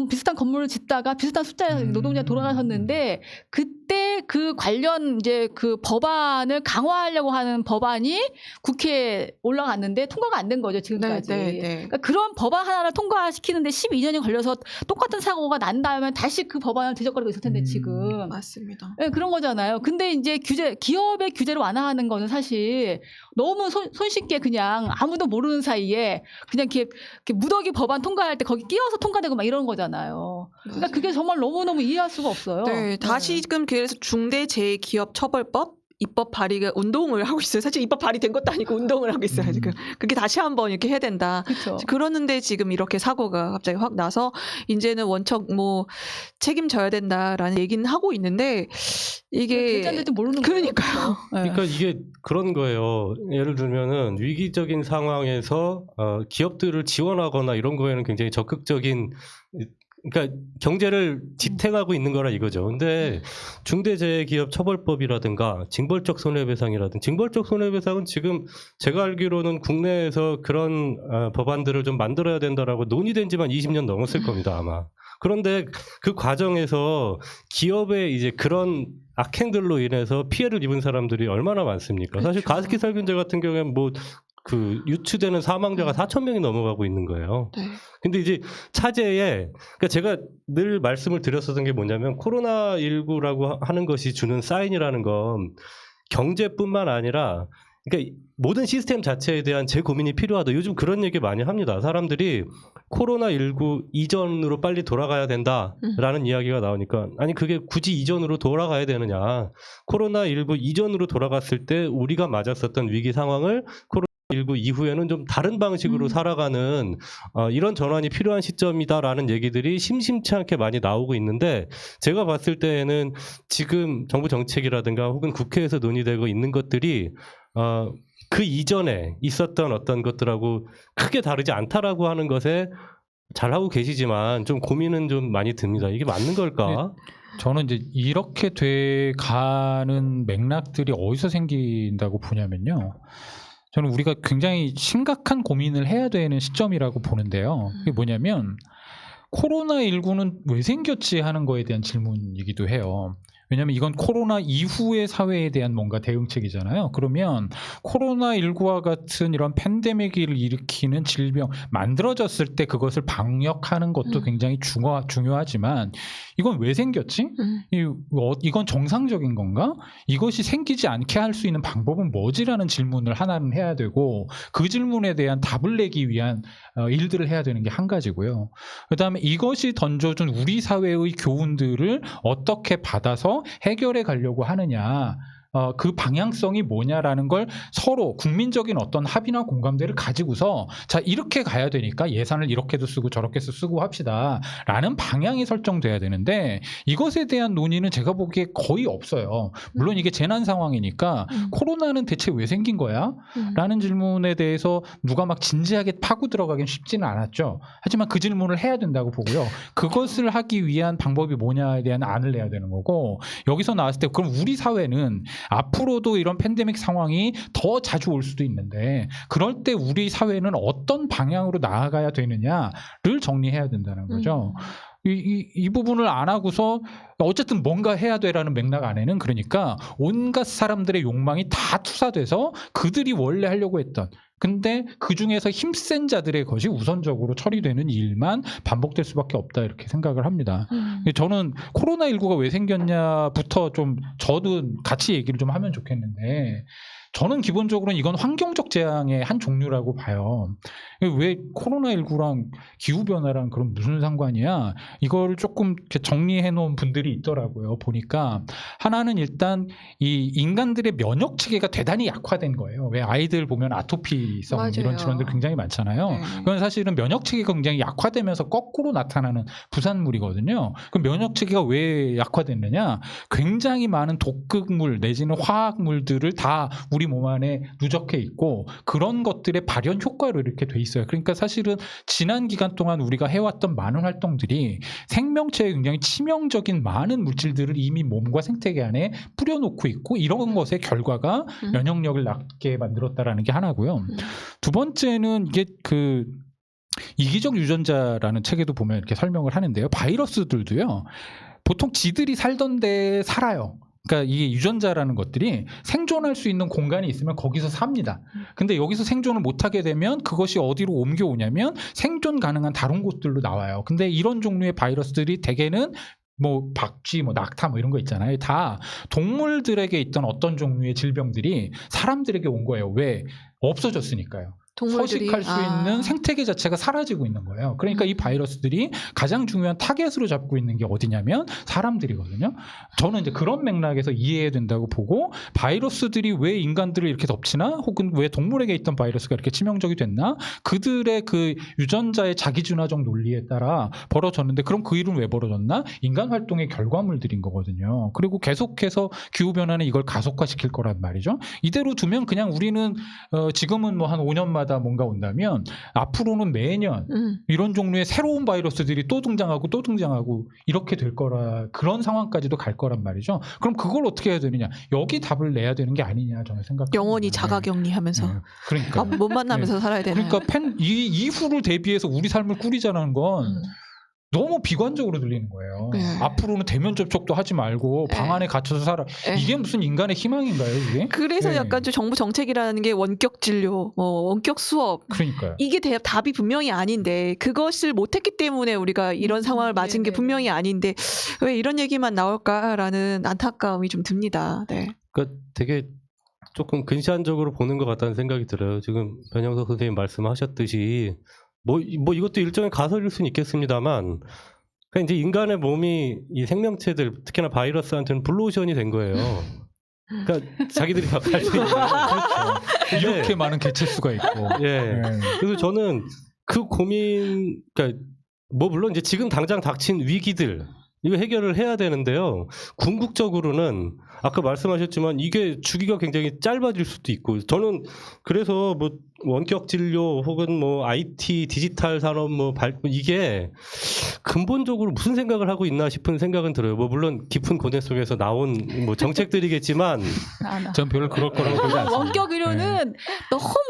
비슷한 건물을 짓다가 비슷한 숫자의 노동자 돌아가셨는데 그때 그 관련 이제 그 법안을 강화하려고 하는 법안이 국회에 올라갔는데 통과가 안 된 거죠 지금까지. 네. 그러니까 그런 법안 하나를 통과시키는데 12년이 걸려서 똑같은 사고가 난다면 다시 그 법안을 뒤적거리고 있을 텐데 지금. 맞습니다. 네, 그런 거잖아요. 근데 이제 기업의 규제를 완화하는 거는 사실 너무 손쉽게 그냥 아무도 모르는 사이에 그냥 이렇게 무더기 법안 통과할 때 거기 끼어서 통과되고 막 이런 거잖아요. 그러니까 그게 정말 너무너무 이해할 수가 없어요. 네, 다시금 그래서 중대재해기업처벌법 입법 발의가 운동을 하고 있어요. 사실 입법 발의된 것도 아니고 운동을 하고 있어요. 지금 그게 다시 한번 이렇게 해야 된다. 그렇죠. 그러는데 지금 이렇게 사고가 갑자기 확 나서 이제는 원칙 뭐 책임져야 된다라는 얘기는 하고 있는데 이게 대자들도 모르는 그러니까요. 거예요. 네. 그러니까 이게 그런 거예요. 예를 들면은 위기적인 상황에서 기업들을 지원하거나 이런 거에는 굉장히 적극적인, 그러니까 경제를 지탱하고 있는 거라 이거죠. 근데 중대재해기업처벌법이라든가 징벌적 손해배상이라든가, 징벌적 손해배상은 지금 제가 알기로는 국내에서 그런 법안들을 좀 만들어야 된다라고 논의된 지만 20년 넘었을 겁니다, 아마. 그런데 그 과정에서 기업의 이제 그런 악행들로 인해서 피해를 입은 사람들이 얼마나 많습니까? 사실 그렇죠. 가습기 살균제 같은 경우에는 뭐 그 유추되는 사망자가 4,000명이 넘어가고 있는 거예요. 네. 근데 이제 차제에, 그러니까 제가 늘 말씀을 드렸었던 게 뭐냐면 코로나19라고 하는 것이 주는 사인이라는 건 경제뿐만 아니라 그러니까 모든 시스템 자체에 대한 재고민이 필요하다. 요즘 그런 얘기 많이 합니다. 사람들이 코로나19 이전으로 빨리 돌아가야 된다라는 이야기가 나오니까 아니 그게 굳이 이전으로 돌아가야 되느냐. 코로나19 이전으로 돌아갔을 때 우리가 맞았었던 위기 상황을 코로나19 이후에는 좀 다른 방식으로 살아가는 이런 전환이 필요한 시점이다라는 얘기들이 심심치 않게 많이 나오고 있는데 제가 봤을 때에는 지금 정부 정책이라든가 혹은 국회에서 논의되고 있는 것들이 그 이전에 있었던 어떤 것들하고 크게 다르지 않다라고 하는 것에 잘하고 계시지만 좀 고민은 좀 많이 듭니다. 이게 맞는 걸까? 저는 이제 이렇게 돼 가는 맥락들이 어디서 생긴다고 보냐면요. 저는 우리가 굉장히 심각한 고민을 해야 되는 시점이라고 보는데요. 그게 뭐냐면 코로나19는 왜 생겼지 하는 거에 대한 질문이기도 해요. 왜냐하면 이건 코로나 이후의 사회에 대한 뭔가 대응책이잖아요. 그러면 코로나19와 같은 이런 팬데믹을 일으키는 질병 만들어졌을 때 그것을 방역하는 것도 굉장히 중요하지만 이건 왜 생겼지? 이건 정상적인 건가? 이것이 생기지 않게 할 수 있는 방법은 뭐지라는 질문을 하나는 해야 되고 그 질문에 대한 답을 내기 위한 일들을 해야 되는 게 한 가지고요. 그다음에 이것이 던져준 우리 사회의 교훈들을 어떻게 받아서 해결해 가려고 하느냐. 그 방향성이 뭐냐라는 걸 서로 국민적인 어떤 합의나 공감대를 가지고서 자 이렇게 가야 되니까 예산을 이렇게도 쓰고 저렇게도 쓰고 합시다 라는 방향이 설정돼야 되는데 이것에 대한 논의는 제가 보기에 거의 없어요. 물론 이게 재난 상황이니까 코로나는 대체 왜 생긴 거야? 라는 질문에 대해서 누가 막 진지하게 파고 들어가긴 쉽지는 않았죠. 하지만 그 질문을 해야 된다고 보고요. 그것을 하기 위한 방법이 뭐냐에 대한 안을 내야 되는 거고 여기서 나왔을 때 그럼 우리 사회는 앞으로도 이런 팬데믹 상황이 더 자주 올 수도 있는데 그럴 때 우리 사회는 어떤 방향으로 나아가야 되느냐를 정리해야 된다는 거죠. 이 부분을 안 하고서 어쨌든 뭔가 해야 돼라는 맥락 안에는 그러니까 온갖 사람들의 욕망이 다 투사돼서 그들이 원래 하려고 했던 근데 그중에서 힘센 자들의 것이 우선적으로 처리되는 일만 반복될 수밖에 없다 이렇게 생각을 합니다. 저는 코로나19가 왜 생겼냐부터 좀 저도 같이 얘기를 좀 하면 좋겠는데 저는 기본적으로는 이건 환경적 재앙의 한 종류라고 봐요. 왜 코로나19랑 기후변화랑 그런 무슨 상관이야? 이걸 조금 정리해 놓은 분들이 있더라고요. 보니까 하나는 일단 이 인간들의 면역 체계가 대단히 약화된 거예요. 왜 아이들 보면 아토피성 맞아요. 이런 질환들 굉장히 많잖아요. 네. 그건 사실은 면역 체계가 굉장히 약화되면서 거꾸로 나타나는 부산물이거든요. 그럼 면역 체계가 왜 약화됐느냐? 굉장히 많은 독극물 내지는 화학물들을 다 우리 몸 안에 누적해 있고 그런 것들의 발현 효과로 이렇게 돼 있어요. 그러니까 사실은 지난 기간 동안 우리가 해왔던 많은 활동들이 생명체에 굉장히 치명적인 많은 물질들을 이미 몸과 생태계 안에 뿌려놓고 있고 이런 것의 결과가 면역력을 낮게 만들었다라는 게 하나고요. 두 번째는 이게 이기적 유전자라는 책에도 보면 이렇게 설명을 하는데요. 바이러스들도요. 보통 지들이 살던 데에 살아요. 그러니까 이게 유전자라는 것들이 생존할 수 있는 공간이 있으면 거기서 삽니다. 근데 여기서 생존을 못하게 되면 그것이 어디로 옮겨오냐면 생존 가능한 다른 곳들로 나와요. 근데 이런 종류의 바이러스들이 대개는 뭐 박쥐, 뭐 낙타 뭐 이런 거 있잖아요. 다 동물들에게 있던 어떤 종류의 질병들이 사람들에게 온 거예요. 왜? 없어졌으니까요. 동물들이 서식할 수 있는 생태계 자체가 사라지고 있는 거예요. 그러니까 이 바이러스들이 가장 중요한 타겟으로 잡고 있는 게 어디냐면 사람들이거든요. 저는 이제 그런 맥락에서 이해해야 된다고 보고 바이러스들이 왜 인간들을 이렇게 덮치나 혹은 왜 동물에게 있던 바이러스가 이렇게 치명적이 됐나 그들의 그 유전자의 자기준화적 논리에 따라 벌어졌는데 그럼 그 일은 왜 벌어졌나? 인간 활동의 결과물들인 거거든요. 그리고 계속해서 기후변화는 이걸 가속화시킬 거란 말이죠. 이대로 두면 그냥 우리는 지금은 뭐 한 5년마다 뭔가 온다면 앞으로는 매년 이런 종류의 새로운 바이러스들이 또 등장하고 이렇게 될 거라 그런 상황까지도 갈 거란 말이죠. 그럼 그걸 어떻게 해야 되느냐? 여기 답을 내야 되는 게 아니냐 저는 생각합니다. 영원히 자가격리하면서 그러니까 못 만나면서 살아야 되나요? 그러니까 이 이후를 대비해서 우리 삶을 꾸리자는 건 너무 비관적으로 들리는 거예요. 네. 앞으로는 대면 접촉도 하지 말고 방 안에 갇혀서 살아. 이게 무슨 인간의 희망인가요, 이게? 그래서 네. 약간 좀 정부 정책이라는 게 원격 진료, 뭐 원격 수업 그러니까요. 이게 답이 분명히 아닌데 그것을 못했기 때문에 우리가 이런 상황을 맞은 게 네네. 분명히 아닌데 왜 이런 얘기만 나올까라는 안타까움이 좀 듭니다. 네. 그러니까 되게 조금 근시안적으로 보는 것 같다는 생각이 들어요. 지금 변영석 선생님 말씀하셨듯이 뭐 이것도 일종의 가설일 수는 있겠습니다만 그러니까 이제 인간의 몸이 이 생명체들 특히나 바이러스한테는 블루오션이 된 거예요. 그러니까 자기들이 다 갈 수 있는 그렇죠. 이렇게 많은 개체수가 있고. 예. 네. 그래서 저는 그 고민, 그러니까 뭐 물론 이제 지금 당장 닥친 위기들 이거 해결을 해야 되는데요. 궁극적으로는 아까 말씀하셨지만 이게 주기가 굉장히 짧아질 수도 있고 저는 그래서 뭐 원격 진료 혹은 뭐 IT 디지털 산업 이게 근본적으로 무슨 생각을 하고 있나 싶은 생각은 들어요. 뭐 물론 깊은 고뇌 속에서 나온 뭐 정책들이겠지만 전 별로 그럴 거라고 보지 않습니다. 원격 의료는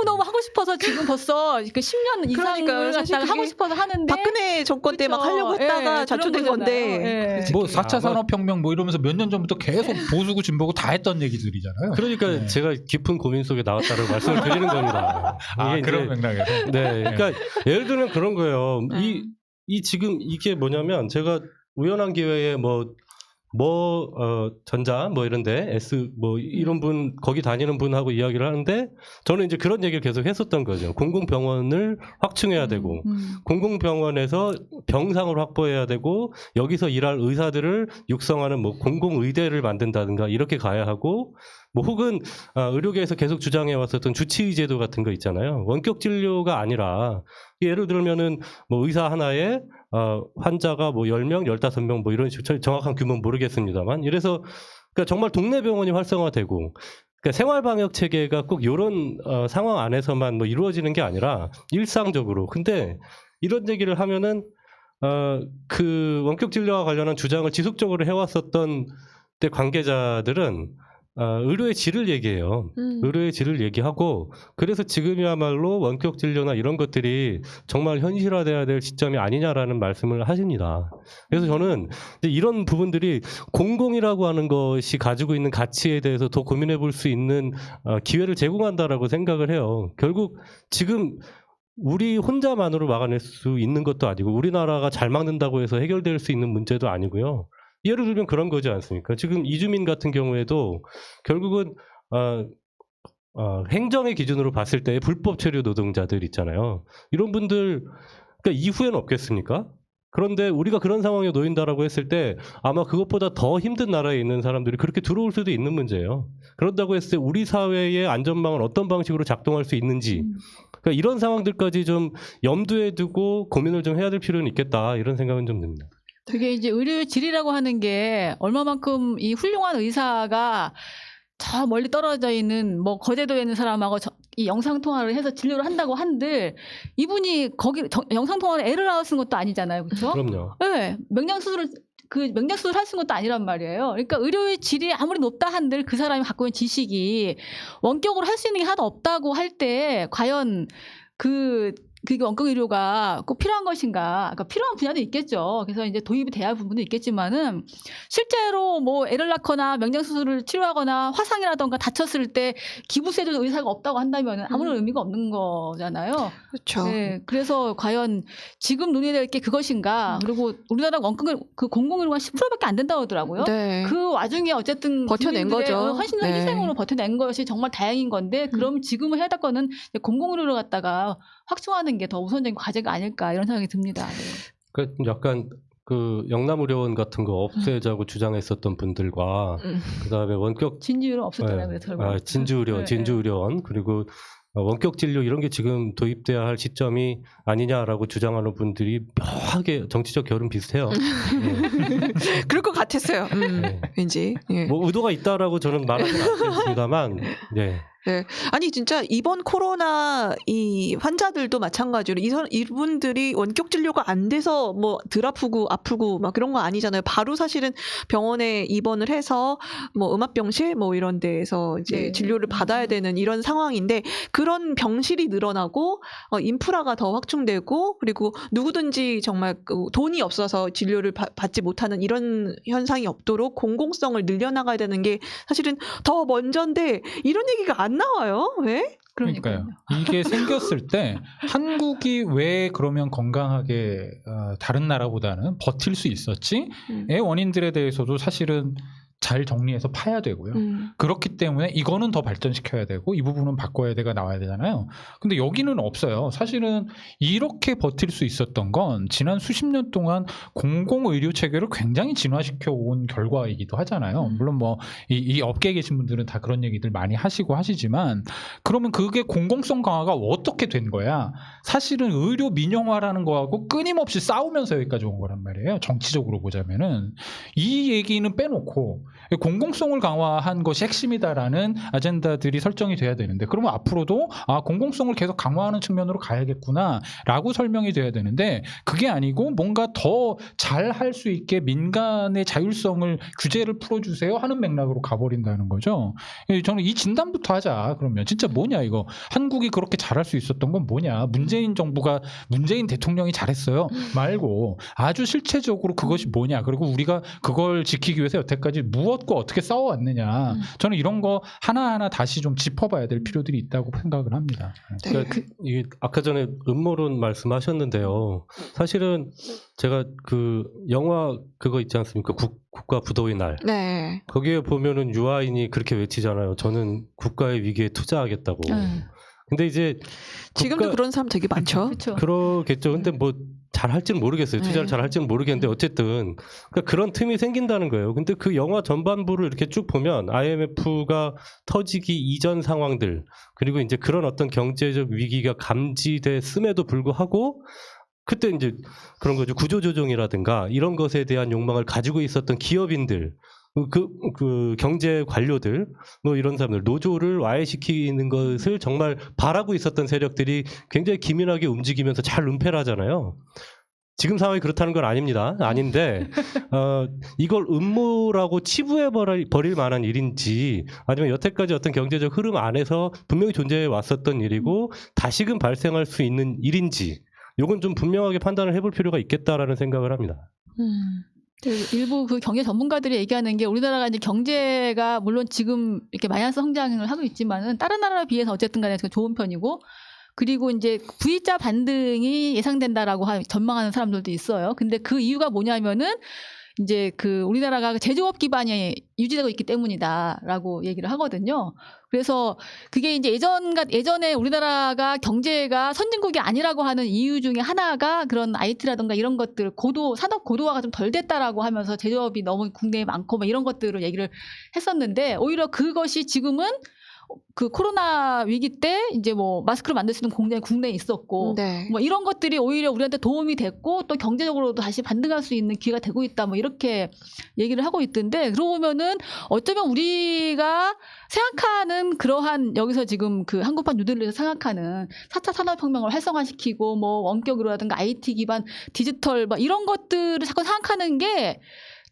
너무 하고 싶어서 지금 벌써 그 10년 이상을 그러니까요. 사실 갖다가 하고 그게 싶어서 하는데 박근혜 정권 때 막 그쵸. 하려고 했다가 예, 좌초된 그런 건데 거잖아요. 예. 뭐 4차 산업혁명 뭐 이러면서 몇 년 전부터 계속 보수고 진보고 다 했던 얘기들이잖아요. 그러니까 네. 제가 깊은 고민 속에 나왔다는 말씀을 드리는 겁니다. 아, 이게 그런 이제 맥락에서. 네, 그러니까 예를 들면 그런 거예요. 이 지금 이게 뭐냐면 제가 우연한 기회에 전자 뭐 이런데 S 뭐 이런 분 거기 다니는 분하고 이야기를 하는데 저는 이제 그런 얘기를 계속 했었던 거죠. 공공병원을 확충해야 되고 공공병원에서 병상을 확보해야 되고 여기서 일할 의사들을 육성하는 뭐 공공의대를 만든다든가 이렇게 가야 하고 뭐 혹은 의료계에서 계속 주장해 왔었던 주치의 제도 같은 거 있잖아요. 원격 진료가 아니라 예를 들면은 뭐 의사 하나에 환자가 뭐 10명, 15명 뭐 이런 식으로 정확한 규모는 모르겠습니다만 이래서 그러니까 정말 동네 병원이 활성화되고 그러니까 생활방역 체계가 꼭 이런 상황 안에서만 뭐 이루어지는 게 아니라 일상적으로 근데 이런 얘기를 하면은 그 원격 진료와 관련한 주장을 지속적으로 해왔었던 때 관계자들은 의료의 질을 얘기해요. 의료의 질을 얘기하고 그래서 지금이야말로 원격 진료나 이런 것들이 정말 현실화돼야 될 시점이 아니냐라는 말씀을 하십니다. 그래서 저는 이제 이런 부분들이 공공이라고 하는 것이 가지고 있는 가치에 대해서 더 고민해 볼 수 있는 기회를 제공한다라고 생각을 해요. 결국 지금 우리 혼자만으로 막아낼 수 있는 것도 아니고 우리나라가 잘 막는다고 해서 해결될 수 있는 문제도 아니고요. 예를 들면 그런 거지 않습니까? 지금 이주민 같은 경우에도 결국은 행정의 기준으로 봤을 때 불법 체류 노동자들 있잖아요. 이런 분들 그러니까 이후에는 없겠습니까? 그런데 우리가 그런 상황에 놓인다라고 했을 때 아마 그것보다 더 힘든 나라에 있는 사람들이 그렇게 들어올 수도 있는 문제예요. 그런다고 했을 때 우리 사회의 안전망은 어떤 방식으로 작동할 수 있는지 그러니까 이런 상황들까지 좀 염두에 두고 고민을 좀 해야 될 필요는 있겠다 이런 생각은 좀 듭니다. 그게 이제 의료의 질이라고 하는 게 얼마만큼 이 훌륭한 의사가 저 멀리 떨어져 있는 뭐 거제도에 있는 사람하고 이 영상 통화를 해서 진료를 한다고 한들 이분이 거기 영상 통화를 애를 낳아 쓴 것도 아니잖아요, 그렇죠? 그럼요. 네, 명량 수술을 할 수 있는 것도 아니란 말이에요. 그러니까 의료의 질이 아무리 높다 한들 그 사람이 갖고 있는 지식이 원격으로 할 수 있는 게 하나도 없다고 할 때 과연 그 그게 원격 의료가 꼭 필요한 것인가? 그러니까 필요한 분야도 있겠죠. 그래서 이제 도입이 돼야 할 부분도 있겠지만은 실제로 뭐 애를 낳거나 명장 수술을 치료하거나 화상이라던가 다쳤을 때 기부세도 의사가 없다고 한다면 아무런 의미가 없는 거잖아요. 그렇죠. 네, 그래서 과연 지금 논의될 게 그것인가? 그리고 우리나라 원격 그 공공의료가 10%밖에 안 된다고 하더라고요. 네. 그 와중에 어쨌든 버텨낸 국민들의 거죠. 헌신과 네. 희생으로 버텨낸 것이 정말 다행인 건데 그럼 지금은 해야 될 거는 공공의료를 갖다가 확충하는 게 더 우선적인 과제가 아닐까 이런 생각이 듭니다. 네. 그 약간 그 영남의료원 같은 거 없애자고 주장했었던 분들과 그다음에 원격 진료는 없었잖아요. 그래서 결국. 진주의료원 그리고 원격 진료 이런 게 지금 도입돼야 할 시점이 아니냐라고 주장하는 분들이 묘하게 정치적 결은 비슷해요. 그럴 것 같았어요. 네. 왠지. 예. 뭐 의도가 있다라고 저는 말하지 않겠습니다만, 네. 네. 아니 진짜 이번 코로나 이 환자들도 마찬가지로 이분들이 원격 진료가 안 돼서 뭐 덜 아프고 막 그런 거 아니잖아요. 바로 사실은 병원에 입원을 해서 뭐 음압병실 뭐 이런 데에서 이제 네. 진료를 받아야 되는 이런 상황인데 그런 병실이 늘어나고 인프라가 더 확충되고 그리고 누구든지 정말 그 돈이 없어서 진료를 받지 못하는 이런 현상이 없도록 공공성을 늘려나가야 되는 게 사실은 더 먼저인데 이런 얘기가 안 나와요. 왜? 그러니까요. 이게 생겼을 때 한국이 왜 그러면 건강하게 다른 나라보다는 버틸 수 있었지? 의 원인들에 대해서도 사실은 잘 정리해서 파야 되고요. 그렇기 때문에 이거는 더 발전시켜야 되고 이 부분은 바꿔야 돼가 나와야 되잖아요. 근데 여기는 없어요. 사실은 이렇게 버틸 수 있었던 건 지난 수십 년 동안 공공의료 체계를 굉장히 진화시켜 온 결과이기도 하잖아요. 물론 뭐 이 업계에 계신 분들은 다 그런 얘기들 많이 하시고 하시지만 그러면 그게 공공성 강화가 어떻게 된 거야? 사실은 의료 민영화라는 거하고 끊임없이 싸우면서 여기까지 온 거란 말이에요. 정치적으로 보자면은 이 얘기는 빼놓고 공공성을 강화한 것이 핵심이다라는 아젠다들이 설정이 돼야 되는데 그러면 앞으로도 공공성을 계속 강화하는 측면으로 가야겠구나라고 설명이 돼야 되는데 그게 아니고 뭔가 더 잘 할 수 있게 민간의 자율성을 규제를 풀어주세요 하는 맥락으로 가버린다는 거죠. 저는 이 진단부터 하자. 그러면 진짜 뭐냐 이거. 한국이 그렇게 잘할 수 있었던 건 뭐냐. 문재인 대통령이 잘했어요 말고 아주 실체적으로 그것이 뭐냐. 그리고 우리가 그걸 지키기 위해서 여태까지 무엇과 어떻게 싸워왔느냐. 저는 이런 거 하나하나 다시 좀 짚어봐야 될 필요들이 있다고 생각을 합니다. 그러니까 이게 아까 전에 음모론 말씀하셨는데요. 사실은 제가 그 영화 그거 있지 않습니까? 국가 부도의 날. 네. 거기에 보면은 유아인이 그렇게 외치잖아요. 저는 국가의 위기에 투자하겠다고. 근데 이제 지금도 그런 사람 되게 많죠. 그렇죠. 그러겠죠. 근데 뭐 잘할지는 모르겠어요. 투자를 잘할지는 모르겠는데 어쨌든 그러니까 그런 틈이 생긴다는 거예요. 근데 그 영화 전반부를 이렇게 쭉 보면 IMF가 터지기 이전 상황들 그리고 이제 그런 어떤 경제적 위기가 감지됐음에도 불구하고 그때 이제 그런 거죠. 구조조정이라든가 이런 것에 대한 욕망을 가지고 있었던 기업인들 그 경제 관료들 뭐 이런 사람들 노조를 와해시키는 것을 정말 바라고 있었던 세력들이 굉장히 기민하게 움직이면서 잘 은폐를 하잖아요. 지금 상황이 그렇다는 건 아닙니다. 아닌데 이걸 음모라고 치부해 버릴 만한 일인지 아니면 여태까지 어떤 경제적 흐름 안에서 분명히 존재해 왔었던 일이고 다시금 발생할 수 있는 일인지 이건 좀 분명하게 판단을 해볼 필요가 있겠다라는 생각을 합니다. 일부 그 경제 전문가들이 얘기하는 게 우리나라가 이제 경제가 물론 지금 이렇게 마이너스 성장을 하고 있지만은 다른 나라에 비해서 어쨌든 간에 좋은 편이고 그리고 이제 V자 반등이 예상된다라고 전망하는 사람들도 있어요. 근데 그 이유가 뭐냐면은 이제 그 우리나라가 제조업 기반이 유지되고 있기 때문이다라고 얘기를 하거든요. 그래서 그게 이제 예전에 우리나라가 경제가 선진국이 아니라고 하는 이유 중에 하나가 그런 IT라든가 이런 것들 산업 고도화가 좀 덜 됐다라고 하면서 제조업이 너무 국내에 많고 막 이런 것들을 얘기를 했었는데 오히려 그것이 지금은 그 코로나 위기 때 이제 뭐 마스크를 만들 수 있는 공장이 국내에 있었고 뭐 이런 것들이 오히려 우리한테 도움이 됐고 또 경제적으로도 다시 반등할 수 있는 기회가 되고 있다 뭐 이렇게 얘기를 하고 있던데 그러고 보면은 어쩌면 우리가 생각하는 그러한 여기서 지금 그 한국판 뉴딜에서 생각하는 4차 산업혁명을 활성화시키고 뭐 원격으로라든가 IT 기반 디지털 뭐 이런 것들을 자꾸 생각하는 게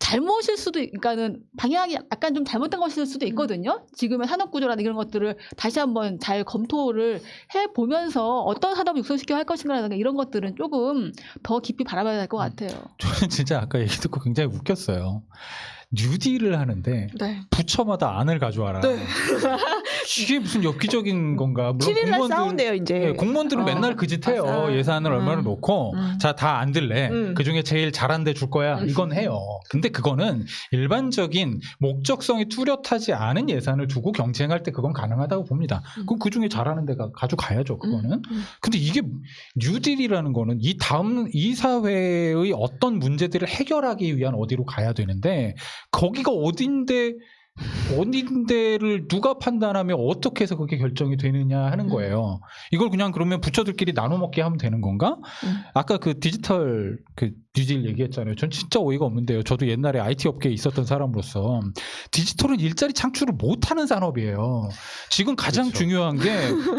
잘못일 수도, 그러니까는 방향이 약간 좀 잘못된 것일 수도 있거든요. 지금의 산업 구조라는 이런 것들을 다시 한번 잘 검토를 해 보면서 어떤 산업을 육성시켜 할 것인가라든가 이런 것들은 조금 더 깊이 바라봐야 될 것 같아요. 저는 진짜 아까 얘기 듣고 굉장히 웃겼어요. 뉴딜을 하는데 네. 부처마다 안을 가져와라. 네. 이게 무슨 엽기적인 건가? 물론 7일날 싸운대요 이제. 네, 공무원들은 어, 맨날 그 짓 해요. 맞아. 예산을 얼마나 놓고 자, 다 안 들래. 그 중에 제일 잘한 데 줄 거야. 이건 해요. 근데 그거는 일반적인 목적성이 뚜렷하지 않은 예산을 두고 경쟁할 때 그건 가능하다고 봅니다. 그럼 그 중에 잘하는 데가 가져가야죠. 그거는. 근데 이게 뉴딜이라는 거는 이 사회의 어떤 문제들을 해결하기 위한 어디로 가야 되는데 거기가 어딘데를 누가 판단하며 어떻게 해서 그게 결정이 되느냐 하는 거예요. 이걸 그냥 그러면 부처들끼리 나눠 먹게 하면 되는 건가? 아까 그 디지털 그 뉴딜 얘기했잖아요. 전 진짜 어이가 없는데요. 저도 옛날에 IT 업계에 있었던 사람으로서 디지털은 일자리 창출을 못하는 산업이에요. 지금 가장 그렇죠. 중요한 게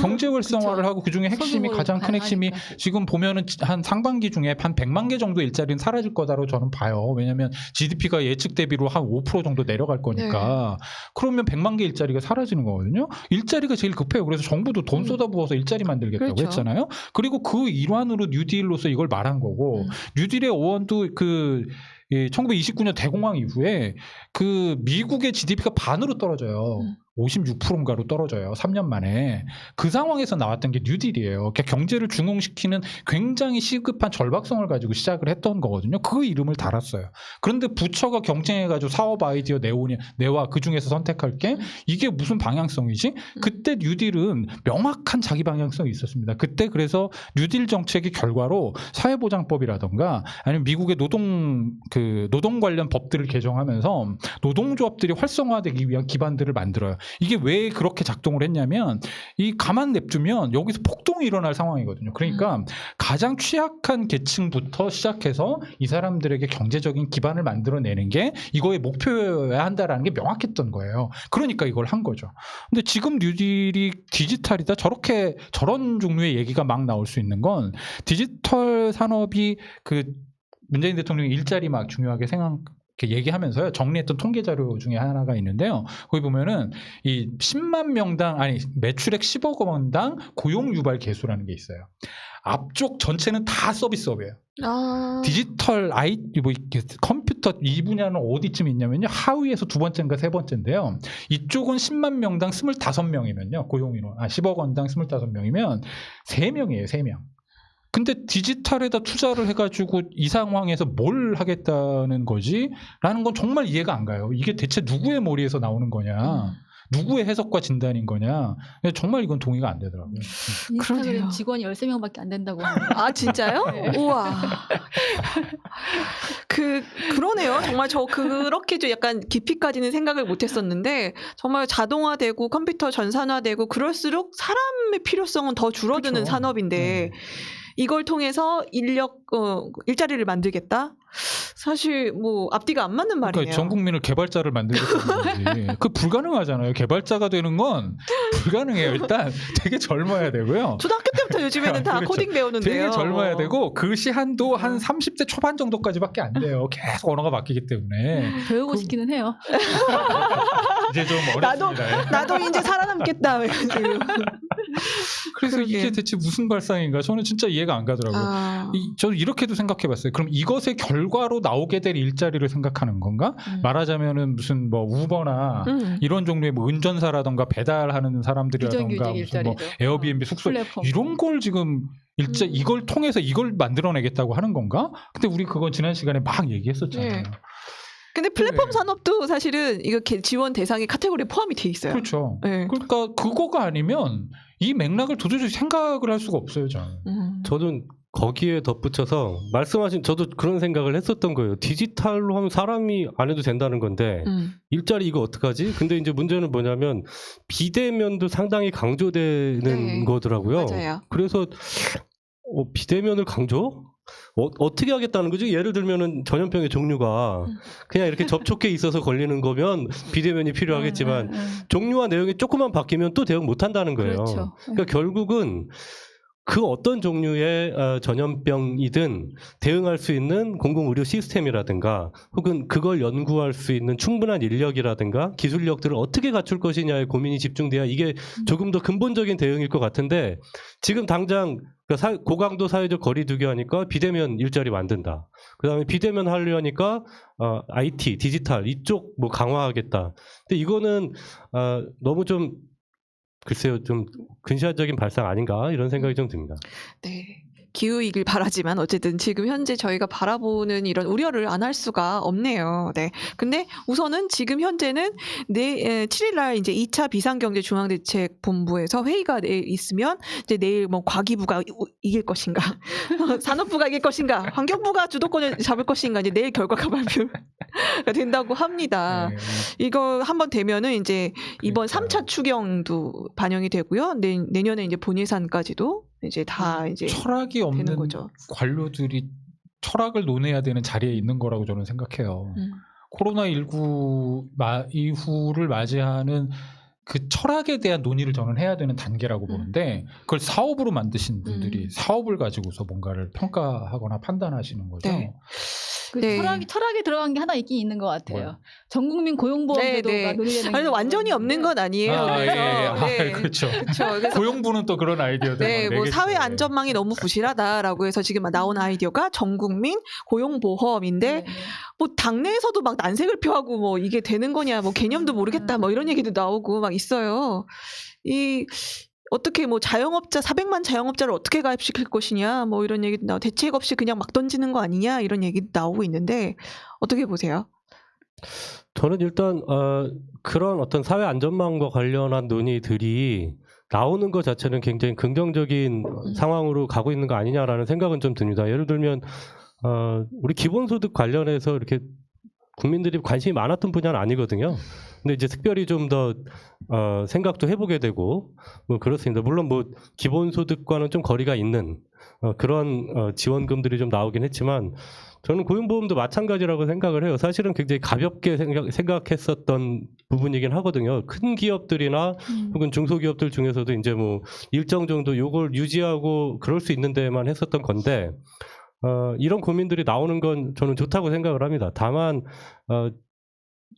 경제 활성화를 하고 그중에 핵심이 소규모로 가장 큰 핵심이 가능하니까. 지금 지금 보면은 한 상반기 중에 한 100만 개 정도 일자리는 사라질 거다로 저는 봐요. 왜냐하면 GDP가 예측 대비로 한 5% 정도 내려갈 거니까. 그러면 100만 개 일자리가 사라지는 거거든요. 일자리가 제일 급해요. 그래서 정부도 돈 쏟아부어서 일자리 만들겠다고 그렇죠. 했잖아요. 그리고 그 일환으로 뉴딜로서 이걸 말한 거고 뉴딜의 어원도 그 1929년 대공황 이후에 그 미국의 GDP가 반으로 떨어져요. 56%인가로 떨어져요. 3년 만에. 그 상황에서 나왔던 게 뉴딜이에요. 그러니까 경제를 중흥시키는 굉장히 시급한 절박성을 가지고 시작을 했던 거거든요. 그 이름을 달았어요. 그런데 부처가 경쟁해가지고 사업 아이디어 내와 그 중에서 선택할 게 이게 무슨 방향성이지? 그때 뉴딜은 명확한 자기 방향성이 있었습니다. 그때 그래서 뉴딜 정책의 결과로 사회보장법이라던가 아니면 미국의 노동 관련 법들을 개정하면서 노동조합들이 활성화되기 위한 기반들을 만들어요. 이게 왜 그렇게 작동을 했냐면 이 가만 냅두면 여기서 폭동이 일어날 상황이거든요. 그러니까 가장 취약한 계층부터 시작해서 이 사람들에게 경제적인 기반을 만들어내는 게 이거의 목표여야 한다라는 게 명확했던 거예요. 그러니까 이걸 한 거죠. 근데 지금 뉴딜이 디지털이다 저런 종류의 얘기가 막 나올 수 있는 건 디지털 산업이 그 문재인 대통령이 일자리 막 중요하게 이렇게 얘기하면서요. 정리했던 통계 자료 중에 하나가 있는데요. 거기 보면은 이 10만 명당 매출액 10억 원당 고용 유발 개수라는 게 있어요. 앞쪽 전체는 다 서비스업이에요. 디지털 컴퓨터 이 분야는 어디쯤 있냐면요. 하위에서 두 번째인가 세 번째인데요. 이쪽은 10만 명당 25명이면요. 고용인원 10억 원당 25명이면 3명이에요. 3명. 근데 디지털에다 투자를 해가지고 이 상황에서 뭘 하겠다는 거지? 라는 건 정말 이해가 안 가요. 이게 대체 누구의 머리에서 나오는 거냐? 누구의 해석과 진단인 거냐? 정말 이건 동의가 안 되더라고요. 인스타그램 그러네요. 직원이 13명밖에 안 된다고 합니다. 아 진짜요? 네. 우와. 그러네요. 정말 저 그렇게 좀 약간 깊이까지는 생각을 못했었는데 정말 자동화되고 컴퓨터 전산화되고 그럴수록 사람의 필요성은 더 줄어드는 그렇죠. 산업인데 이걸 통해서 일자리를 만들겠다? 사실 뭐 앞뒤가 안 맞는 말이네요. 그러니까 전 국민을 개발자를 만들겠다는 거지. 그 불가능하잖아요. 개발자가 되는 건 불가능해요. 일단 되게 젊어야 되고요. 초등학교 때부터 요즘에는 다 그렇죠. 코딩 배우는데요. 되게 젊어야 되고 그 시한도 한 30대 초반 정도까지밖에 안 돼요. 계속 언어가 바뀌기 때문에. 배우고 싶기는 해요. 이제 좀 어렵습니다. 나도 이제 살아남겠다. 그래서 그러게. 이게 대체 무슨 발상인가? 저는 진짜 이해가 안 가더라고요. 저는 이렇게도 생각해봤어요. 그럼 이것의 결과로 나오게 될 일자리를 생각하는 건가? 말하자면은 무슨 뭐 우버나 이런 종류의 뭐 운전사라던가 배달하는 사람들이라던가 비정규직 무슨 뭐 일자리죠. 에어비앤비 숙소 플랫폼. 이런 걸 지금 이걸 통해서 이걸 만들어내겠다고 하는 건가? 근데 우리 그건 지난 시간에 막 얘기했었잖아요. 네. 근데 플랫폼 네. 산업도 사실은 이거 지원 대상의 카테고리에 포함이 돼 있어요. 그렇죠. 네. 그러니까 그거가 아니면 이 맥락을 도저히 생각을 할 수가 없어요, 저는. 저는 거기에 덧붙여서 말씀하신 저도 그런 생각을 했었던 거예요. 디지털로 하면 사람이 안 해도 된다는 건데 일자리 이거 어떡하지? 근데 이제 문제는 뭐냐면 비대면도 상당히 강조되는 네. 거더라고요. 맞아요. 그래서 비대면을 강조? 어떻게 하겠다는 거죠? 예를 들면은 전염병의 종류가 그냥 이렇게 접촉해 있어서 걸리는 거면 비대면이 필요하겠지만 종류와 내용이 조금만 바뀌면 또 대응 못 한다는 거예요. 그렇죠. 그러니까 결국은 그 어떤 종류의 전염병이든 대응할 수 있는 공공의료 시스템이라든가 혹은 그걸 연구할 수 있는 충분한 인력이라든가 기술력들을 어떻게 갖출 것이냐에 고민이 집중돼야 이게 조금 더 근본적인 대응일 것 같은데 지금 당장 고강도 사회적 거리 두기 하니까 비대면 일자리 만든다. 그다음에 비대면 하려니까 IT, 디지털 이쪽 뭐 강화하겠다. 근데 이거는 너무 좀 글쎄요, 좀 근시안적인 발상 아닌가 이런 생각이 좀 듭니다. 네. 기후이길 바라지만 어쨌든 지금 현재 저희가 바라보는 이런 우려를 안 할 수가 없네요. 네. 근데 우선은 지금 현재는 7일 날 이제 2차 비상경제중앙대책본부에서 회의가 내일 있으면 이제 내일 뭐 과기부가 이길 것인가, 산업부가 이길 것인가, 환경부가 주도권을 잡을 것인가 이제 내일 결과가 발표가 된다고 합니다. 네. 이거 한번 되면은 이제 이번 그러니까요. 3차 추경도 반영이 되고요. 내년에 이제 본예산까지도 이제 다 이제 철학이 되는 없는 거죠. 관료들이 철학을 논해야 되는 자리에 있는 거라고 저는 생각해요. 코로나19 이후를 맞이하는 그 철학에 대한 논의를 저는 해야 되는 단계라고 보는데 그걸 사업으로 만드신 분들이 사업을 가지고서 뭔가를 평가하거나 판단하시는 거죠. 네. 그 네. 철학에 들어간 게 하나 있긴 있는 것 같아요. 뭐요? 전국민 고용보험제도가 네, 네. 논의되는 아니 게 완전히 있는데 없는 건 아니에요. 아, 예, 예. 아, 네. 그렇죠. 그렇죠. 그래서 고용부는 또 그런 아이디어들 네, 뭐 사회 안전망이 너무 부실하다라고 해서 지금 나온 아이디어가 전국민 고용보험인데 네, 네. 뭐 당내에서도 막 난색을 표하고 뭐 이게 되는 거냐, 뭐 개념도 모르겠다, 뭐 이런 얘기도 나오고 막 있어요. 이 어떻게 뭐 자영업자 400만 자영업자를 어떻게 가입시킬 것이냐, 뭐 이런 얘기도 나오고 대책 없이 그냥 막 던지는 거 아니냐 이런 얘기도 나오고 있는데 어떻게 보세요? 저는 일단 그런 어떤 사회 안전망과 관련한 논의들이 나오는 것 자체는 굉장히 긍정적인 상황으로 가고 있는 거 아니냐라는 생각은 좀 듭니다. 예를 들면 우리 기본소득 관련해서 이렇게 국민들이 관심이 많았던 분야는 아니거든요. 근데 이제 특별히 좀 더 생각도 해보게 되고 뭐 그렇습니다. 물론 뭐 기본소득과는 좀 거리가 있는 그런 지원금들이 좀 나오긴 했지만 저는 고용보험도 마찬가지라고 생각을 해요. 사실은 굉장히 가볍게 생각했었던 부분이긴 하거든요. 큰 기업들이나 혹은 중소기업들 중에서도 이제 뭐 일정 정도 요걸 유지하고 그럴 수 있는 데만 했었던 건데 이런 고민들이 나오는 건 저는 좋다고 생각을 합니다. 다만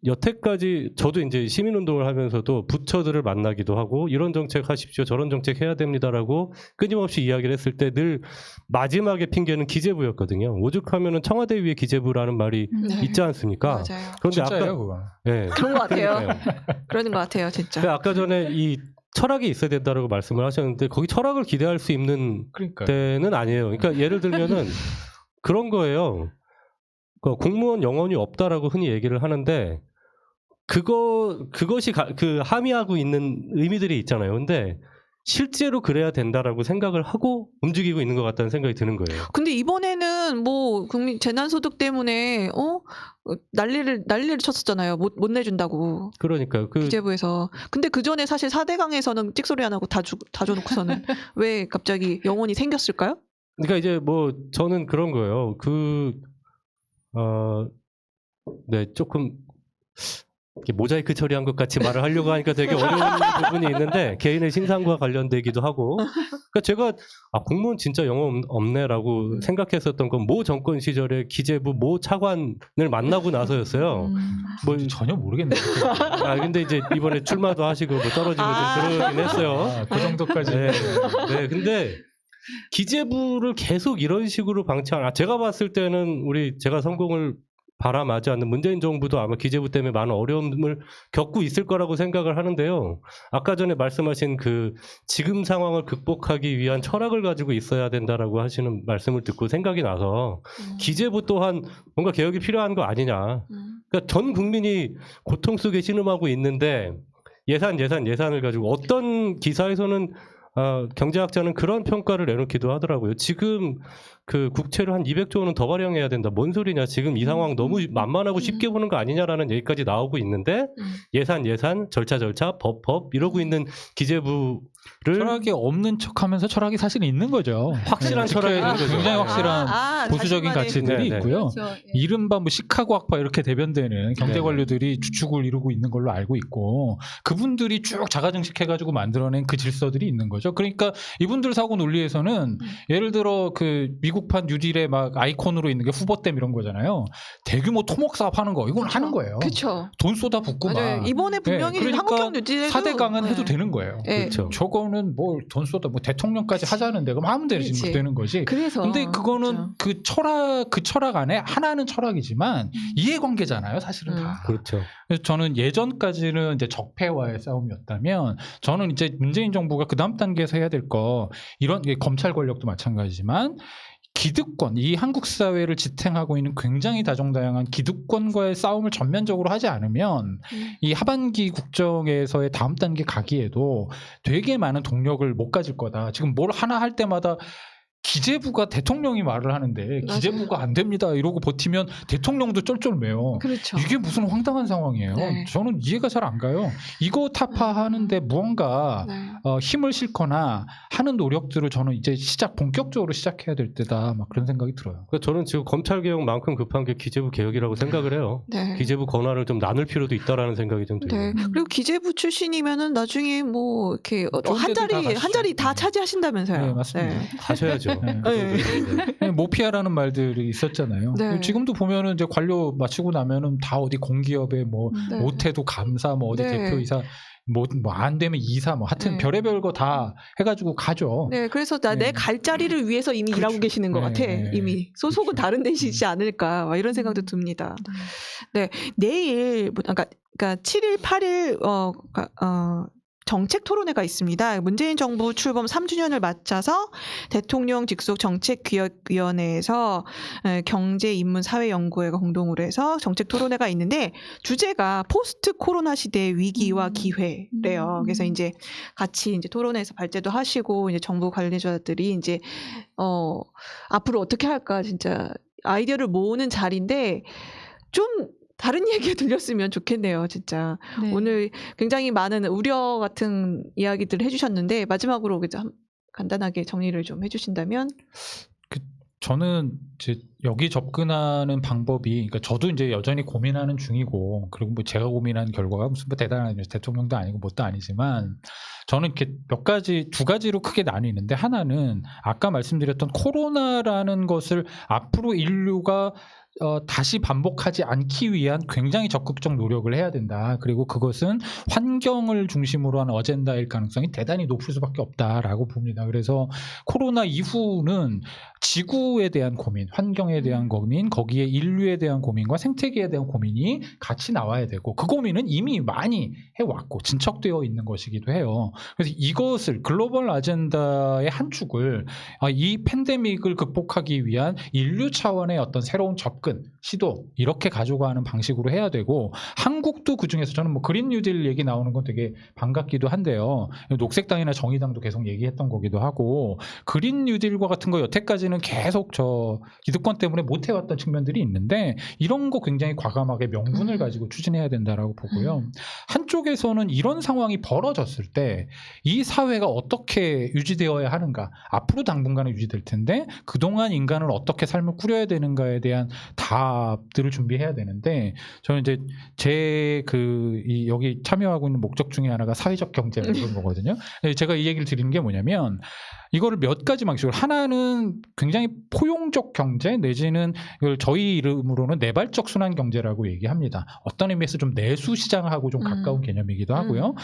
여태까지 저도 이제 시민운동을 하면서도 부처들을 만나기도 하고 이런 정책 하십시오, 저런 정책 해야 됩니다라고 끊임없이 이야기를 했을 때 늘 마지막에 핑계는 기재부였거든요. 오죽하면은 청와대 위에 기재부라는 말이 네. 있지 않습니까? 맞아요. 그런데 진짜예요, 아까 그거. 네. 그런 것 같아요. 그러니까요. 그러는 것 같아요, 진짜. 근데 아까 전에 이 철학이 있어야 된다고 말씀을 하셨는데 거기 철학을 기대할 수 있는 그러니까 때는 아니에요. 그러니까 예를 들면은 그런 거예요. 공무원 영혼이 없다라고 흔히 얘기를 하는데 그것이 그 함의하고 있는 의미들이 있잖아요. 근데 실제로 그래야 된다라고 생각을 하고 움직이고 있는 것 같다는 생각이 드는 거예요. 근데 이번에는 뭐 국민 재난소득 때문에 난리를 쳤었잖아요. 못 내준다고. 그러니까요. 기재부에서. 근데 그 전에 사실 4대강에서는 찍소리 안 하고 다 줘놓고서는 왜 갑자기 영혼이 생겼을까요? 그러니까 이제 뭐 저는 그런 거예요. 네, 조금 이렇게 모자이크 처리한 것 같이 말을 하려고 하니까 되게 어려운 부분이 있는데 개인의 신상과 관련되기도 하고. 그러니까 제가 공무원 진짜 영혼 없네라고 생각했었던 건 모 정권 시절에 기재부 모 차관을 만나고 나서였어요. 뭐 전혀 모르겠네요. 근데 이제 이번에 출마도 하시고 뭐 떨어지고 좀 그러긴 했어요. 그 정도까지. 네, 근데 기재부를 계속 이런 식으로 방치하는 제가 봤을 때는 제가 성공을 바람하지 않는 문재인 정부도 아마 기재부 때문에 많은 어려움을 겪고 있을 거라고 생각을 하는데요. 아까 전에 말씀하신 그 지금 상황을 극복하기 위한 철학을 가지고 있어야 된다라고 하시는 말씀을 듣고 생각이 나서 기재부 또한 뭔가 개혁이 필요한 거 아니냐. 그러니까 전 국민이 고통 속에 신음하고 있는데 예산을 가지고 어떤 기사에서는 경제학자는 그런 평가를 내놓기도 하더라고요. 지금 그 국채를 한 200조 원은 더 발행해야 된다. 뭔 소리냐. 지금 이 상황 너무 만만하고 쉽게 보는 거 아니냐라는 얘기까지 나오고 있는데 예산, 절차, 법 이러고 있는 기재부 철학이 없는 척하면서 철학이 사실 있는 거죠. 확실한 네, 철학이 특히 있는 거죠. 굉장히 확실한 보수적인 자신만의- 가치들이 네, 네. 있고요. 그렇죠. 예. 이른바 뭐 시카고 학파 이렇게 대변되는 경제 네. 관료들이 주축을 이루고 있는 걸로 알고 있고 그분들이 쭉 자가증식해가지고 만들어낸 그 질서들이 있는 거죠. 그러니까 이분들 사고 논리에서는 예를 들어 그 미국판 뉴딜의 막 아이콘으로 있는 게 후보댐 이런 거잖아요. 대규모 토목 사업 하는 거 이건 하는 거예요. 그렇죠. 돈 쏟아 붓고 맞아요. 막 이번에 분명히 그러니까 한국형 뉴딜에도 4대강은 해도 되는 거예요. 네. 그렇죠. 저거는 뭐 돈 쏟아 뭐 대통령까지 하자는데 그럼 하면 그치. 되는 거지. 그래서 근데 그거는 그렇죠. 그 철학 안에 하나는 철학이지만 이해관계잖아요, 사실은 다. 그렇죠. 그래서 저는 예전까지는 이제 적폐와의 싸움이었다면 저는 이제 문재인 정부가 그 다음 단계에서 해야 될 거 이런 검찰 권력도 마찬가지지만 기득권, 이 한국 사회를 지탱하고 있는 굉장히 다종다양한 기득권과의 싸움을 전면적으로 하지 않으면 이 하반기 국정에서의 다음 단계 가기에도 되게 많은 동력을 못 가질 거다. 지금 뭘 하나 할 때마다 기재부가 대통령이 말을 하는데 맞아요. 기재부가 안 됩니다 이러고 버티면 대통령도 쩔쩔매요. 그렇죠. 이게 무슨 황당한 상황이에요. 네. 저는 이해가 잘 안 가요. 이거 타파하는데 무언가 네. 힘을 실거나 하는 노력들을 저는 이제 본격적으로 시작해야 될 때다. 막 그런 생각이 들어요. 그러니까 저는 지금 검찰 개혁만큼 급한 게 기재부 개혁이라고 생각을 해요. 네. 기재부 권한을 좀 나눌 필요도 있다라는 생각이 좀 들어요. 네. 그리고 기재부 출신이면은 나중에 뭐 이렇게 좋은 한 데도 다 자리 가시죠. 다 차지하신다면서요. 네, 맞습니다. 하셔야죠. 네. 그 정도는. 네. 모피아라는 말들이 있었잖아요. 네. 지금도 보면은 이제 관료 마치고 나면은 다 어디 공기업에 뭐 네. 못해도 감사, 뭐 어디 네. 대표이사, 뭐 안 되면 이사, 뭐 하여튼 네. 별의별 거 다 해가지고 가죠. 네, 그래서 네. 내 갈 자리를 위해서 이미 그렇죠. 일하고 계시는 것 네, 같아. 네. 이미 소속은 그렇죠. 다른 데시지 않을까 막 이런 생각도 듭니다. 네, 내일 그러니까 7일, 8일 정책 토론회가 있습니다. 문재인 정부 출범 3주년을 맞춰서 대통령 직속 정책기획위원회에서 경제인문사회연구회가 공동으로 해서 정책 토론회가 있는데 주제가 포스트 코로나 시대의 위기와 기회래요. 그래서 이제 같이 이제 토론회에서 발제도 하시고 이제 정부 관리자들이 이제 앞으로 어떻게 할까 진짜 아이디어를 모으는 자리인데 좀 다른 얘기가 들렸으면 좋겠네요, 진짜. 네. 오늘 굉장히 많은 우려 같은 이야기들을 해주셨는데 마지막으로 간단하게 정리를 좀 해주신다면. 저는 이제 여기 접근하는 방법이, 그러니까 저도 이제 여전히 고민하는 중이고, 그리고 뭐 제가 고민한 결과가 무슨 뭐 대단한 대통령도 아니고 뭣도 아니지만, 저는 이렇게 두 가지로 크게 나뉘는데, 하나는 아까 말씀드렸던 코로나라는 것을 앞으로 인류가 다시 반복하지 않기 위한 굉장히 적극적 노력을 해야 된다. 그리고 그것은 환경을 중심으로 하는 어젠다일 가능성이 대단히 높을 수밖에 없다라고 봅니다. 그래서 코로나 이후는 지구에 대한 고민, 환경에 대한 고민, 거기에 인류에 대한 고민과 생태계에 대한 고민이 같이 나와야 되고 그 고민은 이미 많이 해왔고 진척되어 있는 것이기도 해요. 그래서 이것을 글로벌 아젠다의 한 축을 이 팬데믹을 극복하기 위한 인류 차원의 어떤 새로운 접근, 시도 이렇게 가져가는 방식으로 해야 되고 한국도 그중에서 저는 뭐 그린 뉴딜 얘기 나오는 건 되게 반갑기도 한데요. 녹색당이나 정의당도 계속 얘기했던 거기도 하고 그린 뉴딜과 같은 거 여태까지는 계속 기득권 때문에 못 해왔던 측면들이 있는데 이런 거 굉장히 과감하게 명분을 가지고 추진해야 된다라고 보고요. 한쪽에서는 이런 상황이 벌어졌을 때 이 사회가 어떻게 유지되어야 하는가, 앞으로 당분간은 유지될 텐데 그동안 인간을 어떻게 삶을 꾸려야 되는가에 대한 답들을 준비해야 되는데 저는 이제 여기 참여하고 있는 목적 중에 하나가 사회적 경제 이런 거거든요. 제가 이 얘기를 드리는 게 뭐냐면 이거를 몇 가지 방식으로, 하나는 굉장히 포용적 경제 내지는 이걸 저희 이름으로는 내발적 순환 경제라고 얘기합니다. 어떤 의미에서 좀 내수 시장하고 좀 가까운 개념이기도 하고요.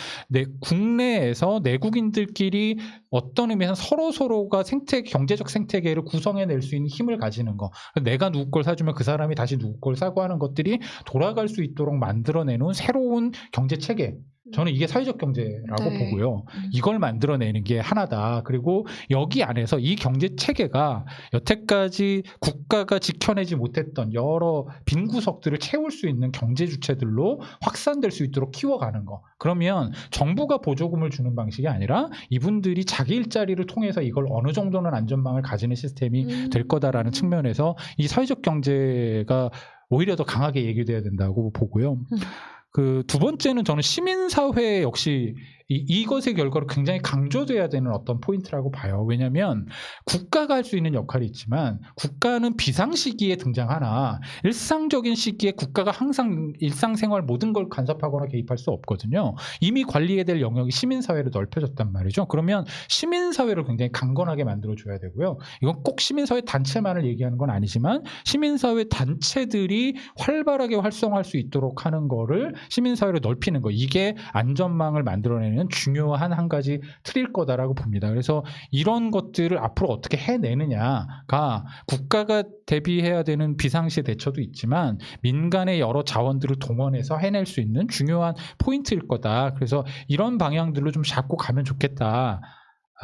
국내에서 내국인들끼리 어떤 의미에서 서로가 경제적 생태계를 구성해낼 수 있는 힘을 가지는 거. 내가 누구 걸 사주면 그 사람이 다시 누구 걸 사고 하는 것들이 돌아갈 수 있도록 만들어내는 새로운 경제 체계. 저는 이게 사회적 경제라고 네. 보고요. 이걸 만들어내는 게 하나다. 그리고 여기 안에서 이 경제 체계가 여태까지 국가가 지켜내지 못했던 여러 빈 구석들을 채울 수 있는 경제 주체들로 확산될 수 있도록 키워가는 거. 그러면 정부가 보조금을 주는 방식이 아니라 이분들이 자기 일자리를 통해서 이걸 어느 정도는 안전망을 가지는 시스템이 될 거다라는 측면에서 이 사회적 경제가 오히려 더 강하게 얘기돼야 된다고 보고요. 그 두 번째는 저는 시민사회 역시 이것의 결과로 굉장히 강조돼야 되는 어떤 포인트라고 봐요. 왜냐하면 국가가 할 수 있는 역할이 있지만 국가는 비상 시기에 등장하나 일상적인 시기에 국가가 항상 일상생활 모든 걸 간섭하거나 개입할 수 없거든요. 이미 관리해야 될 영역이 시민사회로 넓혀졌단 말이죠. 그러면 시민사회를 굉장히 강건하게 만들어줘야 되고요. 이건 꼭 시민사회 단체만을 얘기하는 건 아니지만 시민사회 단체들이 활발하게 활성화할 수 있도록 하는 거를 시민사회로 넓히는 거, 이게 안전망을 만들어내는 중요한 한 가지 틀일 거다라고 봅니다. 그래서 이런 것들을 앞으로 어떻게 해내느냐가 국가가 대비해야 되는 비상시 대처도 있지만 민간의 여러 자원들을 동원해서 해낼 수 있는 중요한 포인트일 거다. 그래서 이런 방향들로 좀 잡고 가면 좋겠다.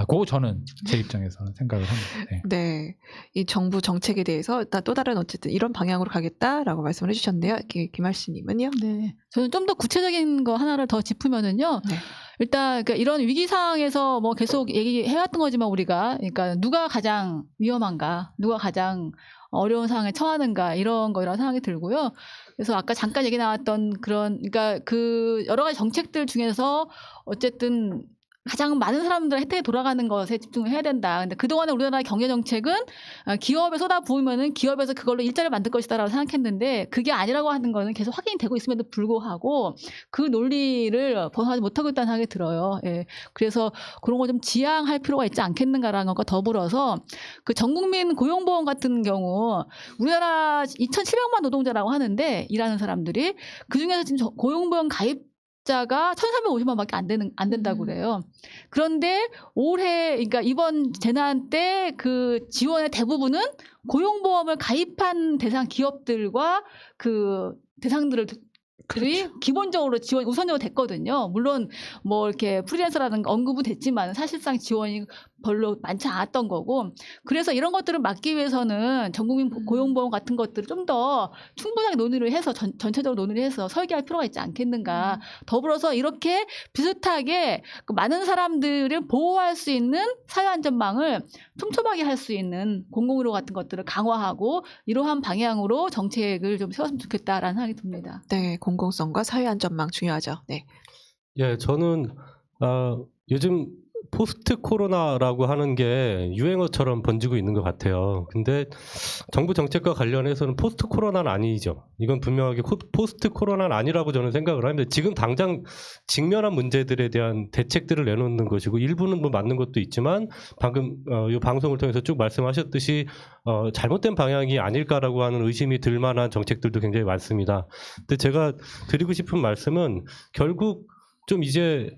고 저는 제 입장에서는 생각을 합니다. 네. 네, 이 정부 정책에 대해서 또 다른 어쨌든 이런 방향으로 가겠다라고 말씀을 해주셨네요. 김할씨님은요? 네. 저는 좀 더 구체적인 거 하나를 더 짚으면은요. 네. 일단 그러니까 이런 위기 상황에서 뭐 계속 얘기해왔던 거지만 우리가 그러니까 누가 가장 위험한가, 누가 가장 어려운 상황에 처하는가 이런 생각이 들고요. 그래서 아까 잠깐 얘기 나왔던 그런 그러니까 그 여러 가지 정책들 중에서 어쨌든 가장 많은 사람들 혜택이 돌아가는 것에 집중을 해야 된다. 근데 그동안에 우리나라 경제 정책은 기업에 쏟아부으면은 기업에서 그걸로 일자리를 만들 것이다라고 생각했는데 그게 아니라고 하는 거는 계속 확인이 되고 있음에도 불구하고 그 논리를 벗어나지 못하고 있다는 생각이 들어요. 예. 그래서 그런 거 좀 지양할 필요가 있지 않겠는가라는 것과 더불어서 그 전국민 고용보험 같은 경우 우리나라 2,700만 노동자라고 하는데 일하는 사람들이 그중에서 지금 고용보험 가입 자가 1,350만밖에 안 된다고 그래요. 그런데 올해 그러니까 이번 재난 때 그 지원의 대부분은 고용보험을 가입한 대상 기업들과 그 대상들을 들이 기본적으로 지원 우선적으로 됐거든요. 물론 뭐 이렇게 프리랜서라든가 언급은 됐지만 사실상 지원이 별로 많지 않았던 거고 그래서 이런 것들을 막기 위해서는 전국민 고용보험 같은 것들을 좀 더 충분하게 논의를 해서 전체적으로 논의를 해서 설계할 필요가 있지 않겠는가. 더불어서 이렇게 비슷하게 그 많은 사람들을 보호할 수 있는 사회안전망을 촘촘하게 할 수 있는 공공의료 같은 것들을 강화하고 이러한 방향으로 정책을 좀 세웠으면 좋겠다라는 생각이 듭니다. 네, 공공성과 사회안전망 중요하죠. 네. 예, 저는 요즘 포스트 코로나라고 하는 게 유행어처럼 번지고 있는 것 같아요. 근데 정부 정책과 관련해서는 포스트 코로나는 아니죠. 이건 분명하게 포스트 코로나는 아니라고 저는 생각을 합니다. 지금 당장 직면한 문제들에 대한 대책들을 내놓는 것이고 일부는 뭐 맞는 것도 있지만 방금 이 방송을 통해서 쭉 말씀하셨듯이 잘못된 방향이 아닐까라고 하는 의심이 들 만한 정책들도 굉장히 많습니다. 근데 제가 드리고 싶은 말씀은 결국 좀 이제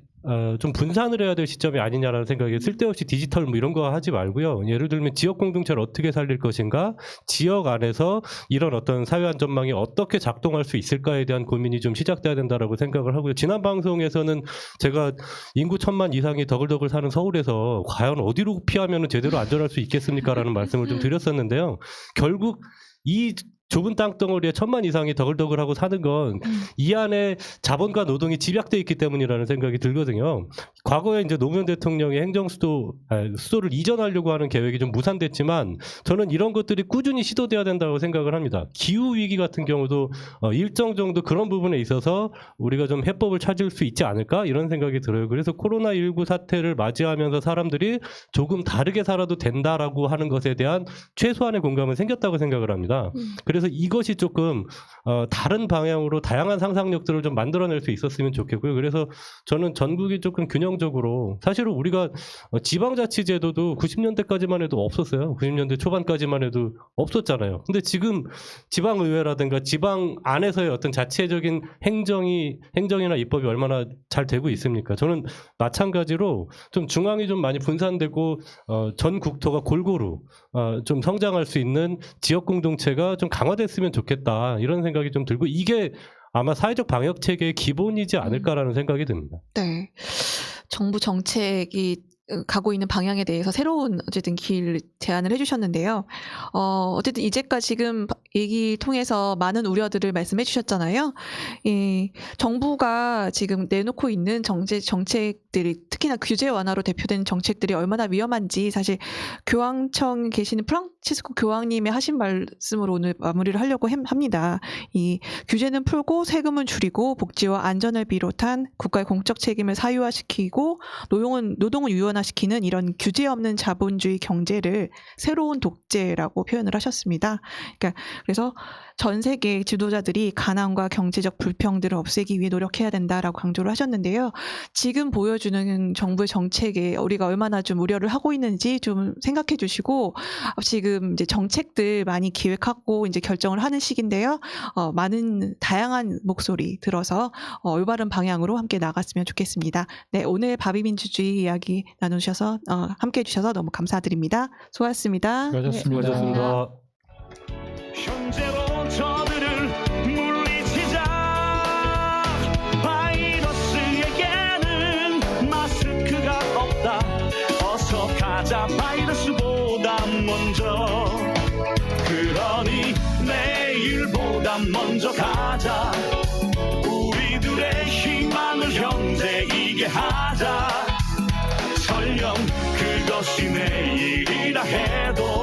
좀 분산을 해야 될 시점이 아니냐라는 생각에 쓸데없이 디지털 뭐 이런 거 하지 말고요. 예를 들면 지역 공동체를 어떻게 살릴 것인가, 지역 안에서 이런 어떤 사회 안전망이 어떻게 작동할 수 있을까에 대한 고민이 좀 시작돼야 된다라고 생각을 하고요. 지난 방송에서는 제가 인구 1,000만 이상이 더글더글 사는 서울에서 과연 어디로 피하면 제대로 안전할 수 있겠습니까라는 말씀을 좀 드렸었는데요. 결국 이 좁은 땅덩어리에 1,000만 이상이 더글더글하고 사는 건 이 안에 자본과 노동이 집약돼 있기 때문이라는 생각이 들거든요. 과거에 이제 노무현 대통령의 수도를 이전하려고 하는 계획이 좀 무산됐지만 저는 이런 것들이 꾸준히 시도돼야 된다고 생각을 합니다. 기후 위기 같은 경우도 일정 정도 그런 부분에 있어서 우리가 좀 해법을 찾을 수 있지 않을까 이런 생각이 들어요. 그래서 코로나19 사태를 맞이하면서 사람들이 조금 다르게 살아도 된다라고 하는 것에 대한 최소한의 공감은 생겼다고 생각을 합니다. 그래서 이것이 조금 다른 방향으로 다양한 상상력들을 좀 만들어낼 수 있었으면 좋겠고요. 그래서 저는 전국이 조금 균형적으로 사실은 우리가 지방자치제도도 90년대까지만 해도 없었어요. 90년대 초반까지만 해도 없었잖아요. 근데 지금 지방의회라든가 지방 안에서의 어떤 자체적인 행정이나 입법이 얼마나 잘 되고 있습니까? 저는 마찬가지로 좀 중앙이 좀 많이 분산되고 전 국토가 골고루 좀 성장할 수 있는 지역 공동체가 좀 강화됐으면 좋겠다 이런 생각이 좀 들고 이게 아마 사회적 방역 체계의 기본이지 않을까라는 생각이 듭니다. 네. 정부 정책이 가고 있는 방향에 대해서 새로운 어쨌든 길 제안을 해주셨는데요. 어쨌든 이제까지 지금 얘기 통해서 많은 우려들을 말씀해 주셨잖아요. 정부가 지금 내놓고 있는 정책들이 특히나 규제 완화로 대표된 정책들이 얼마나 위험한지 사실 교황청 계시는 프랑치스코 교황님의 하신 말씀으로 오늘 마무리를 하려고 합니다. 이 규제는 풀고 세금은 줄이고 복지와 안전을 비롯한 국가의 공적 책임을 사유화시키고 노동은 유연화시키는 이런 규제 없는 자본주의 경제를 새로운 독재라고 표현을 하셨습니다. 그러니까 그래서 전 세계 지도자들이 가난과 경제적 불평등을 없애기 위해 노력해야 된다라고 강조를 하셨는데요. 지금 보여주는 정부의 정책에 우리가 얼마나 좀 우려를 하고 있는지 좀 생각해 주시고 지금 이제 정책들 많이 기획하고 이제 결정을 하는 시기인데요. 많은 다양한 목소리 들어서 올바른 방향으로 함께 나갔으면 좋겠습니다. 네, 오늘 바비민주주의 이야기 나누셔서 함께 해주셔서 너무 감사드립니다. 수고하셨습니다. 수고하셨습니다. 수고하셨습니다. 현재로 저들을 물리치자. 바이러스에게는 마스크가 없다. 어서 가자 바이러스보다 먼저. 그러니 내일보다 먼저 가자. 우리들의 희망을 형제이게 하자. 설령 그것이 내일이라 해도